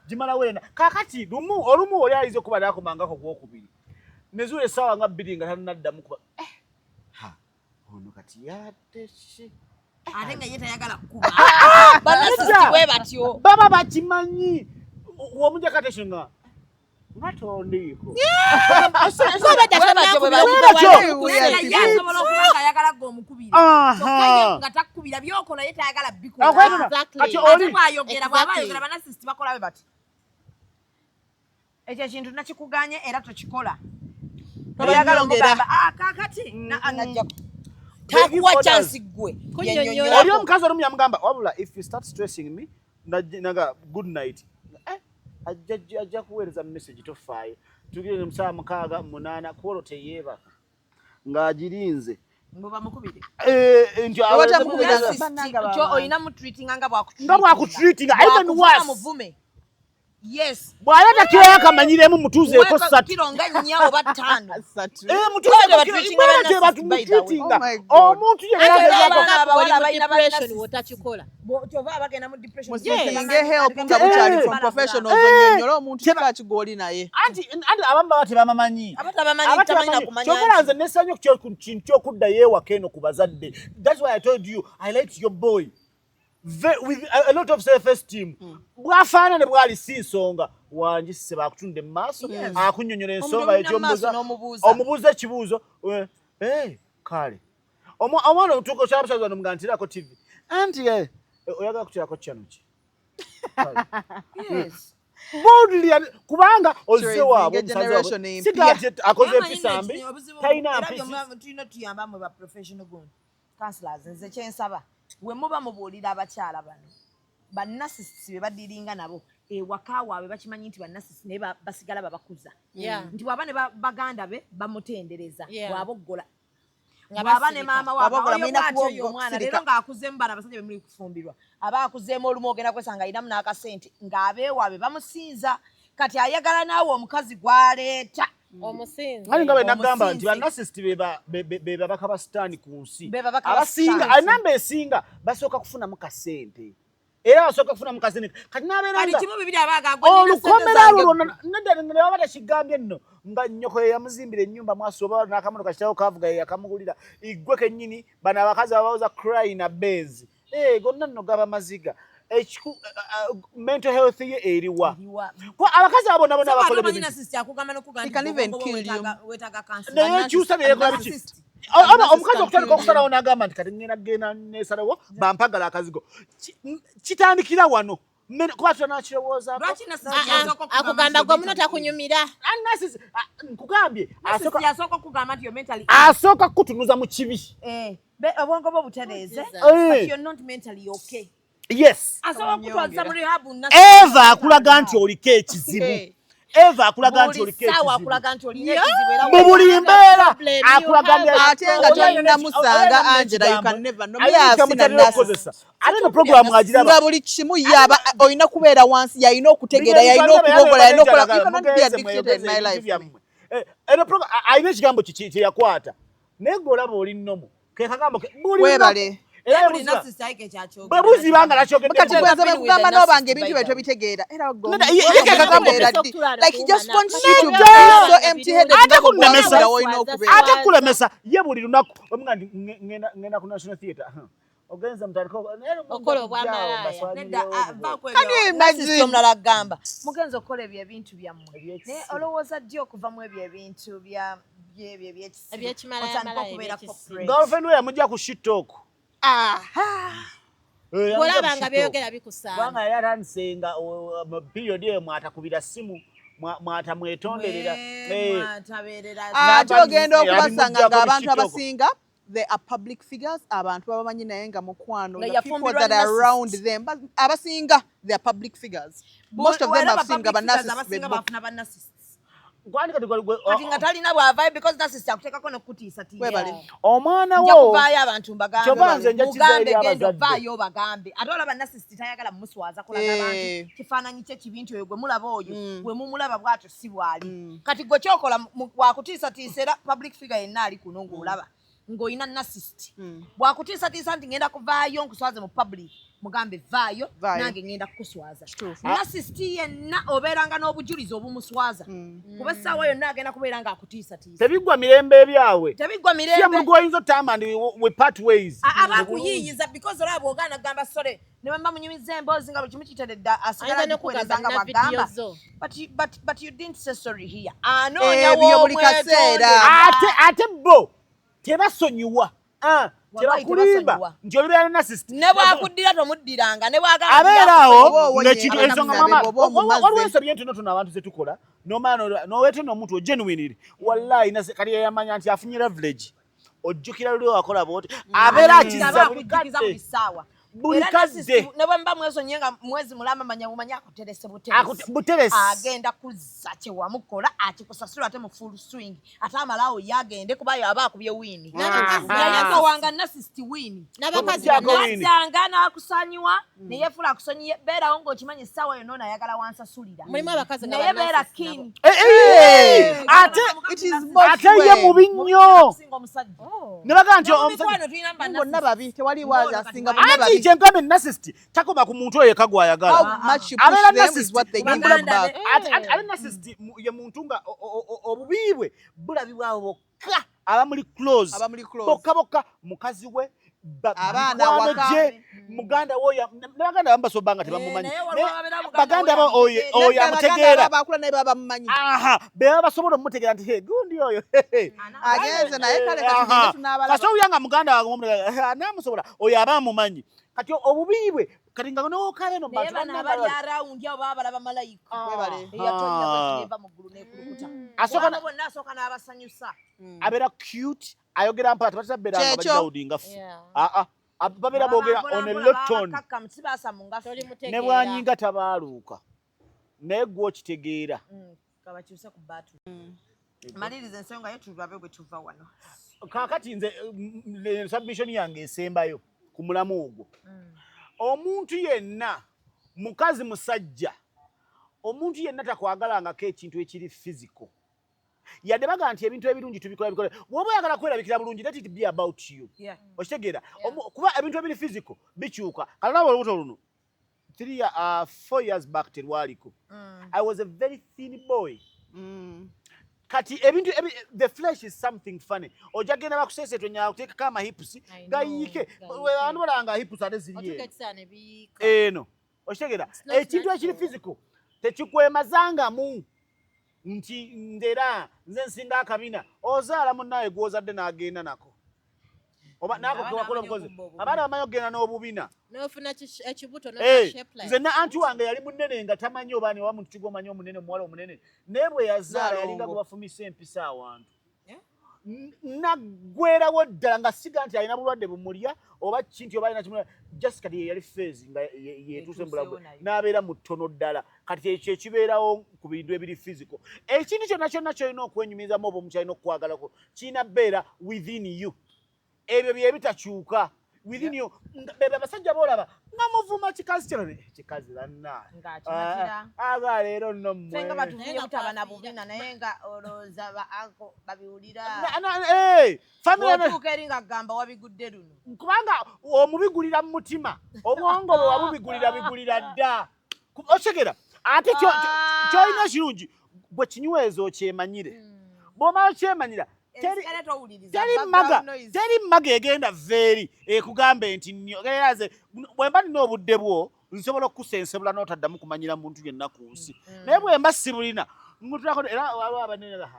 gimalawo ereena kakati olumu oli ayiza okuba nakomangako gwokubiri nezuula essaawa nga 2 nga tanaddamu kuba ono kati yateki ate nga ye tayagala kukuba bwe batyo baba bakimanyi womujakatesho nga batondiiko asobola okuba nga ayagala gwe omukubira nga takubira byokola ye tayagala bikola ate bwayogera bw'aba ayogera banasisiti bakola be bati ekyo kintu nakikuganye era tokikola oyagala omugamba kakati anajja takuwa chance gwe oli omukazi olumu yamugamba wabula if you start stressing me naga good night ajja kuweereza message tofaayo tugire musaa 6 8 kwolo teyeebaka ng'agirinze mbuba mukubire oyina mutreatinga nga bwakutreatinga even worse muvume yes bwaleta kiro yakamanyiremu mutuuzeeko 3 kiro nga 4 oba 5 mutuuzeeko omuntu wotakikola kyova abagenda mu depression musinge help nga bukyali from professionals onyonyola omuntu kikakigoli naye anti abamu baba tebamanyi kyokala nze nesanyo kintu kyokuddayo ewaka eno ku bazadde. That's why I told you I liked your boy with a lot of self-esteem. Bwafaanane bwali si nsonga wanjise bakutunde mu maaso akunyonyola ensonga omubuuza ekibuuzo kale omwana otuuka kyabushaza nomugantirako TV anti oyagala kutirako channel ki boldly kubanga ozze waabwe omusazi sigati akoze episambi talina tulina tuyamba mu ba professional counselors nze kyensaba we muba mubuulira abakyala bano bannasisi be badiringa nabo ewaka waabwe bakimanyi nti bannasisi naye basigala babakuza nti waba ne baganda be bamutendereza bwaboggola bwaba ne maama waabwe omwana leero ng'akuzeemu bana abasajja bemuli kufumbirwa aba akuzeemu olumu ogenda kwesanga ayinamu n'akasente ng'abeewaabe bamusinza kati ayagala naawe omukazi gw'aleeta omusinzi nga bwe nagamba nti bannasisi be babaka ba sitaani ku nsi abasinga enamba esinga basooka kufunamu kasente era basooka kufunamu kasente kati n'abeeraolukomera alwo lwonna nedda baba takigambye nno nga nnyoko ye yamuzimbira ennyumba mwaso oba n'akamoto kakitawo kavuga ye yakamugulira igwe kennyini bano abakazi abawuza cry na bezi gonna nno gaba maziga mental health ye eriwa kwa abakazi abo nabo nabakola neyekyusa neyekola biki omukazi okutandika okusalawo n'agamba nti kati ngenda nesalawo bampagala akazigo kitandikira wano kuba tutanakirowooza akugamba gwe muno takunyumira nkugambye asooka kutunuza mu kibi obwongo bwo butereeze but you're not mentally okay. Yes. Eva akulaga nti oliko ekizibu. Eva akulaga nti oliko ekizibu. Mu buli mbeera akulaga ate nga tolina musanga Angela you can never know. Ate no program agiraba. Nga buli kimu yaba oyina kubeera wansi yayina okutegeera yayina okubogola yayina okola. You cannot be addicted in my life. Eno program ayina ekigambo kiki yakwata. Nego olaba oli nnomo. Ke kagambo buli webale. Babuzi banga nachoke kati kwanza bakugamba n'obange ebintu byetu bitegeera era like he just wants you to be so empty-headed ate kulemesa ye buli lunaku omugandi ngenda ku National Theatre ogenza mutandiko okola obwamalaya can you imagine omulala agamba mugenza okola ebyo ebintu byammwe naye olowooza ddi okuva mu ebyo ebintu ebyekimalaya girlfriend we yamujja ku shittalk olabanga byogera bikusanga kubanga yali atandisenga period eyo mwatakubira simu mwatamwetonderera ate ogenda okubasanga ng'abantu abasinga they are public figures abantu babamanyi naye nga mukwano the people that are around them abasinga they are public figures most of them have singa bannasisi kati nga talina bwavaayo because nasisi akuteekako nokutiisatiisa omwana nja kuvaayo abantu mbagambe genda ovaayo obagambe ate olaba nasisi tayagala mumuswaza kulaga abantu kifaananyi kye kibi nti oyo gwe mulaba oyo gwe mumulaba bwatyo si bwali kati gwe kyokola wakutiisatiisa era public figure yenna ali kuno ng'olaba ng'olina nasist bwakutiisatiisa nti ngenda kuvaayo nkuswaze mu public mugambe vaayo nange ngenda kukuswaza nasisi yenna obeeranga n'obujulizi obumuswaza kuba essaawa yonna agenda kubeera ng'akutiisatiisa tebiggwa mirembe ebyawe tebiggwa mirembe goyinza otama and we part ways abakuyiiyiza because olaba bw'ogaana gamba sole ne bamba munyumiza emboozi nga buli kimu kiteredda asigala nikuweereza nga bwagamba but you didn't say sorry here ebyo buli kaseera ate bo tebasonyiwa tebakulimba nti olubeera nasist ne bwakuddira tomuddiranga ne abeera awo ng'ekintu ensonga mama waliwo ensobi entonotono abantu ze tukola no man no wetu no muntu genuinely wallahi na kali yamanya nti afunyira village ojjukira luli wakola boti abera akiza buli sawa bulikadde nebwe mba mwezo nyenga mwezi mulama manya kuterese buterese agenda kuzza kye wamukola akikusasula ate mu full swing ate amalawo yagende kubayo abakubye wini naye wanga nasisti wini n'abakazi nasanga nakusanyiwa naye fula akusonyiye beera ngo kimanyi sawa yonna ayagala wansasulira mulimu abakazi naye beera king ate it is both ate ye mubinyo nebaga nti omusajja tulina bonna babi tewali waza asinga bonna babi Jenkambe narcissist takoma ku muntu oyo kagwayagala. How much you push them is what they give them back. Ate narcissist ye muntu nga obubibwe bulabibwawo bokka abamuli close. Bokka mukazi we abaana waka muganda woya n'abaganda bambasobanga tebamumanyi. Baganda ba oyo amutegeera. Bakula naye baba mumanyi. Aha beba basobola mutegeera nti he gundi oyo. Agenze naye kale kati tunabala. Kaso uyanga muganda wange anamusobola oyo abamumanyi. Kati obubibwe kati nga n'okale no bantu bali around yao babalaba malayika yatonya bweba mu ggulu n'ekulukuta asoka n'abasanyusa abera cute ayogera mpata batabera nga Daudi ngafu babera bogera on a loton ne bwanyinga tabaaluka naye gwo kitegeera kabakyusa ku batu maliriza ensonga yetu babe bwe tuva wano kakati nze submission yange esembayo ku mulamu ogwo omuntu yenna mukazi musajja omuntu yenna takwagalangako ekintu ekiri physical yadde baga nti ebintu ebirungi tubikola woba oyagala kwerabikira bulungi let it be about you okitegeera kuba ebintu ebiri physical bikyuka kalaba olubuto luno 4 years back terwaliko I was a very thin boy kati ebintu the flesh is something funny ojagenda bakusese tonya kuteka kama hips gayike abantu balanga hips ate ziriye eno okitegera ekintu ekiri physical tekikwemazanga mu nti ndera nze nsinga akabina ozaala munnaye gwozadde n'agenda nako oba nako kwakola mukozi abaana bamanyi okugenda n'obubina n'ofuna ekibuto n'oshape nze na anti wange yali munene nga tamanyi oba ne wamuntu kigomanyi omunene omuwala omunene naye bwe yazaala yalinga gwe bafumisa empisa awantu nagwerawo ddala nga siga nti alina bulwadde bumulya oba kinti oba alina kimulya just kati yali phase nga yetuuse mbulago n'abeera mu ttono ddala kati ekyo ekibeerawo ku bintu ebiri physical ekintu kyonna kyonna kyolina okwenyumizamu oba omukyalina okukwagalako kirina bbeera within you ebyo bye bitakyuka within you bebe basajja boolaba nga muvuma kikazi kikazi lanna aga leero nno mmwe senga batuvuye kutabana bubina naye nga olooza baanko babiwulira family otuuka eri nga gamba wabigudde luno kubanga omubigulira mu mutima obwongo bwe wabubigulira dda okitegeera ate kyolina kirungi bwe kinywezo okyemanyire bw'omala okyemanyira teri maga egenda veeri ekugambe nti nze bwemba nina obudde bwo nsobola okukusensebula n'otaddamu kumanyira muntu yenna ku nsi naye bwemba sibulina ngutulako era waliwo abanene leero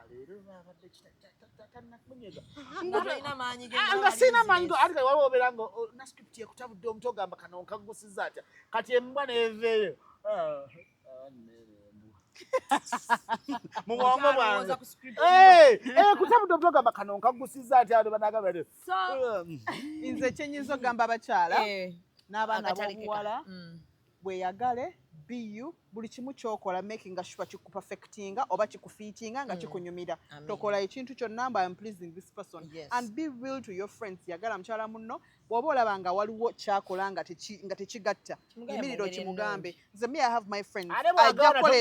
nga sina maanyi ati waliwo obeera nga na script ekutabudde omuti ogamba kano nkagusiza atya kati embwa neeveeyo mubwongo bwange kutabudde omuti ogamba kano nkagusiza atya banagamba nze kyenyinza okugamba abakyala n'abaana b'obuwala bweyagale be you buli kimu kyokola making sure kikupafectinga oba kikufiitinga nga kikunyumira tokola ekintu kyonna mba I'm pleasing this person and be real to your friends yagala mukyala munno bw'oba olaba nga waliwo kyakola nga tekigatta yimiriro kimugambe nze me I have my friends ajja kukola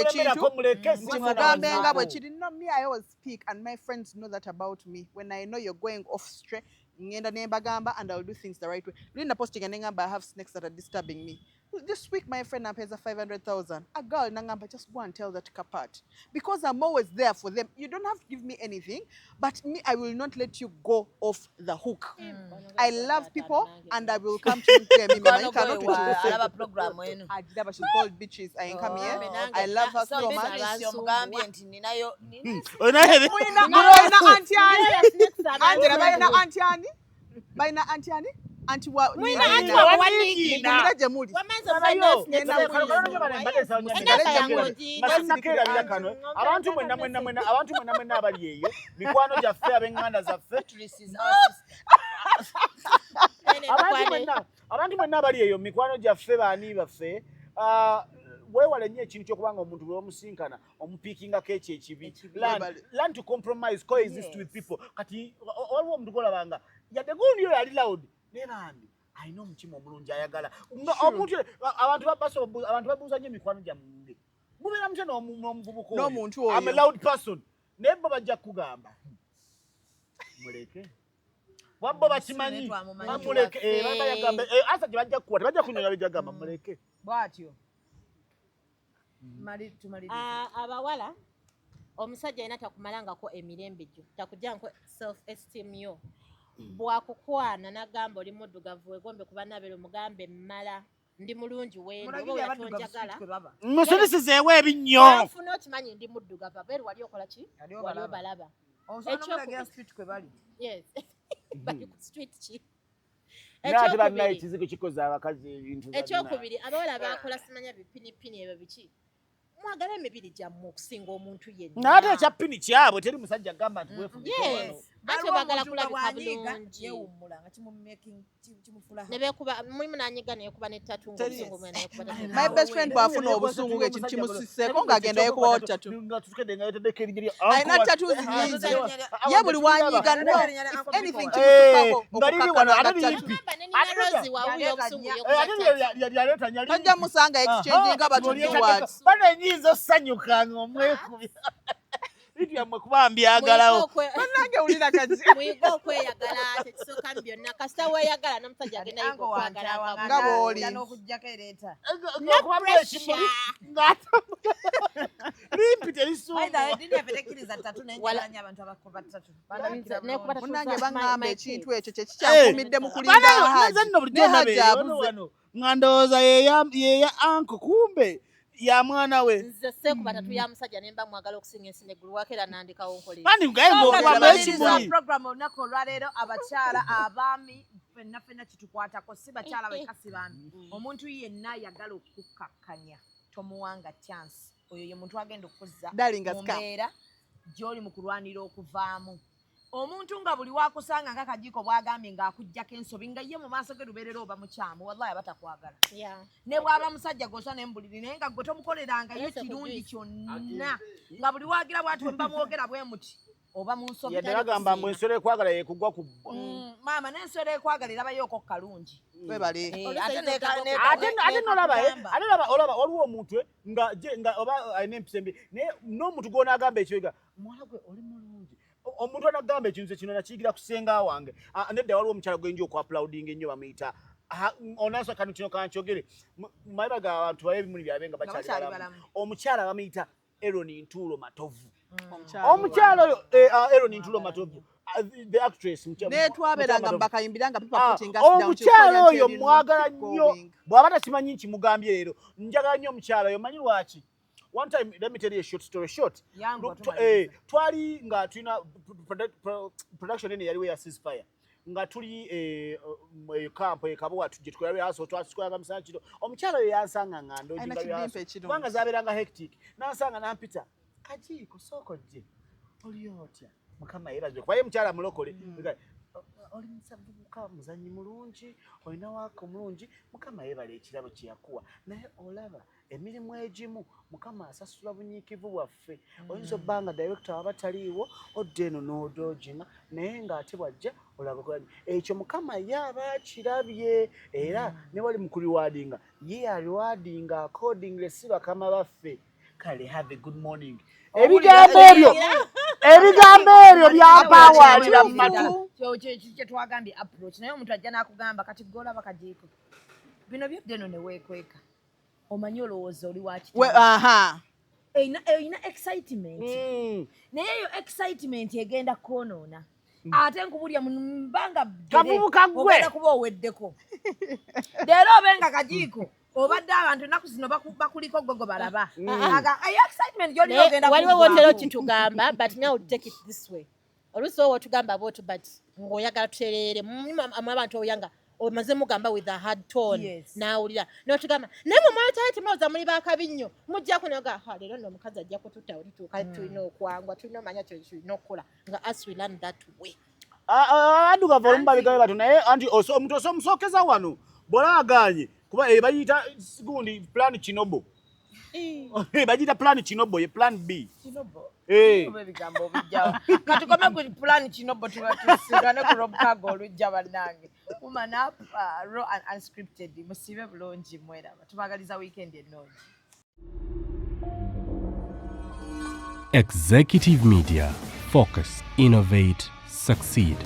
ekintu kimugambe nga bwe kiri no me I always speak and my friends know that about me when I know you're going off stray ngenda nembagamba and I'll do things the right way Linda posting and ngamba I have snakes that are disturbing me this week my friend pays 500,000 a girl nangamba just go and tell that apart because I'm always there for them you don't have to give me anything but me I will not let you go off the hook I love people and I will come to you she's called bitches I ain't come here I love her so much baina antiani anti wa waniigina muli abantu mwenna abali eyo mikwano gyaffe ab'eŋŋanda zaffe abantu mwenna abali eyo mikwano gyaffe baani baffe weewale nnyo ekintu ky'okubanga omuntu bw'omusinkana omupiikingako ekyo ekibi learn to compromise coexist with people kati waliwo omuntu golabanga yadde gundi oyo yali loud naye bambi alina omutima omulungi ayagala omuntu abantu babuuza nnyo emikwano gyammwe mubeera mutya n'omuvubuka n'omuntu oyo I'm a loud person naye bo bajja kugamba muleke wabbo bakimanyi bamuleke bayagamba asa gye bajja kukuwa tebajja kunyola bejja gamba muleke bw'atyo abawala omusajja alina takumalangako emirembe gyo takugyanko self-esteem yo bwakukwana nagamba oli muddugavu wegombe kuba nabeera omugambe mmala ndi mulungi wendoyatonjagala musulisizeewo ebinnyo nfuna okimanyi ndi muddugavu abeeru wali okola ki wali obalaba bali ku street ki ekyokubiri abawala bakola simanya bipinipini ebyo biki mwagala emibiri gyammwe okusinga omuntu yenna naate ekyapini kyabwe teri musajja agamba nti ate bagala kulabika bulungi nebekuba mulimu nanyiga nayekuba netatu ngaobusungu mwe nayekuba my best friend bwafuna obusungu ng'ekintu kimusisseeko ng'agenda yekubawo tatu alina tatuzi nyingi ye buli wanyiga no anything kimusukako tojja musanga exchange nga batutuwati banenyiza osanyukanga omwekubi byammwe kuba mbyagalawo nange wulira kati muyiga okweyagala tekisooka byonna kasita weeyagala n'omusajja agenda yiga okwagala nga bw'oli n'okuggyako ereeta okubamu ekimuli limpi munnange baŋŋamba ekintu ekyo kye kikyankumidde mu kulinda hajabuze nga ndowooza yeya anko kumbe ya mwana we nze seekuba tatu ya musajja ne mba mwagala okusinga ensi neggulu wakeera nandikawo nkolera kandi ngaye program olunaku olwaleero abakyala abaami ffenna kitukwatako si bakyala bakasi bambi omuntu yenna ayagala okukkakkanya tomuwanga chance oyo ye muntu agenda okuzza mu mbeera gy'oli mu kulwanira okuvaamu omuntu nga buli wakusanga nga Kajiiko bwagambye ng'akuggyako ensobi nga ye mu maaso ge lubeerera oba mukyamu wallahi abatakwagala ne bw'aba musajja gwosa nembuliri naye nga gwe tomukolerangayo kirungi kyonna nga buli wagira bwati wemba mwogera bwe muti oba mu nsobi yadde bagamba mbu ensolo ekwagala yekugwa ku bbwa maama n'ensolo ekwagala erabayoko kalungi webale ate nolaba waliwo omuntu nga oba alina empisa embi naye n'omuntu gw'onaagamba ekiwega muwala gwe oli mulungi omuntu anagamba ekintu kino nakiyigira kusenga wange nedda waliwo omukyala gwenja okwaplaudinga ennyo bamuyita onanso kano kino kankyogere mayiba ga abantu baye ebimuli byabe nga bakyali balamu omukyala bamuyita Eroni Ntuulo Matovu omukyala oyo Eroni Ntuulo Matovu the actress netwaberanga mbakayimbiranga omukyala oyo mwagala nnyo bw'aba takimanyi nkimugambye leero njagala nnyo omukyala oyo manyi lwaki. One time, let me tell you a short story short. Twali nga tulina production ene yaliwo ya ceasefire. Nga tuli camp ekabuwa tujje tukolera aso twasikwanga misana kiro. Omukyala oyo yansanga ngando jinga yaso. Kubanga zaberanga hectic. Nansanga nampita. Kajiiko sokojje. Oli otya. Mukama era je. Kwa ye mukyala mulokole. Oli Sabuka muzanyi mulungi, olina wako mulungi, Mukama yebale ekirabo kye yakuwa. Naye olaba emirimu egimu Mukama asasula bunyiikivu bwaffe. Oyinza obbanga director abataliiwo odde eno n'odoogina naye ng'ate bwajja olaba ekyo Mukama ye aba akirabye era ne wali mu kuliwadinga ye aliwadinga accordingly si bakama baffe. Kale have a good morning. Ebigambo ebyo byapawalira mu matu. Kye twagambye approach naye omuntu ajja n'akugamba kati golaba Kajiiko. Bino byodde eno ne weekweka. Omanyi olowooza oli wakitalo. Eyina excitement. Naye eyo excitement egenda kwonoona. Ate nkubulya mu mbanga kavubuka gwe ogenda kuba oweddeko. Leero obenga Kajiiko. Obadde abantu ennaku zino bakuliko gogo balaba. Excitement gy'olina ogenda kuba. Waliwo wotero kintugamba but now take it this way. Olusi owo tugamba bw'otu but ng'oyagala tutereere mu abantu oyanga omaze mugamba with a hard tone Yes. nawulira n'otugamba naye mu mwoyo tayo temwoza muli bakabi nnyo mujja kunoga leero nno omukazi ajja kututta olituuka tulina okwangwa tulina omanya kyo tulina okukola nga as we learn that way addugavu olumubabigayo batu naye anti omuntu osomusokeza wano bw'olaaganye kuba bayita gundi plan kinobo bagiyita plan kinobo ye plan B ebigambo bijjawo katukome ku plan kinobo tusigane ku robukago olujja bannange woman up raw and unscripted musibe bulungi mweraba tubagaliza weekend ennungi. Executive Media. Focus, innovate, succeed.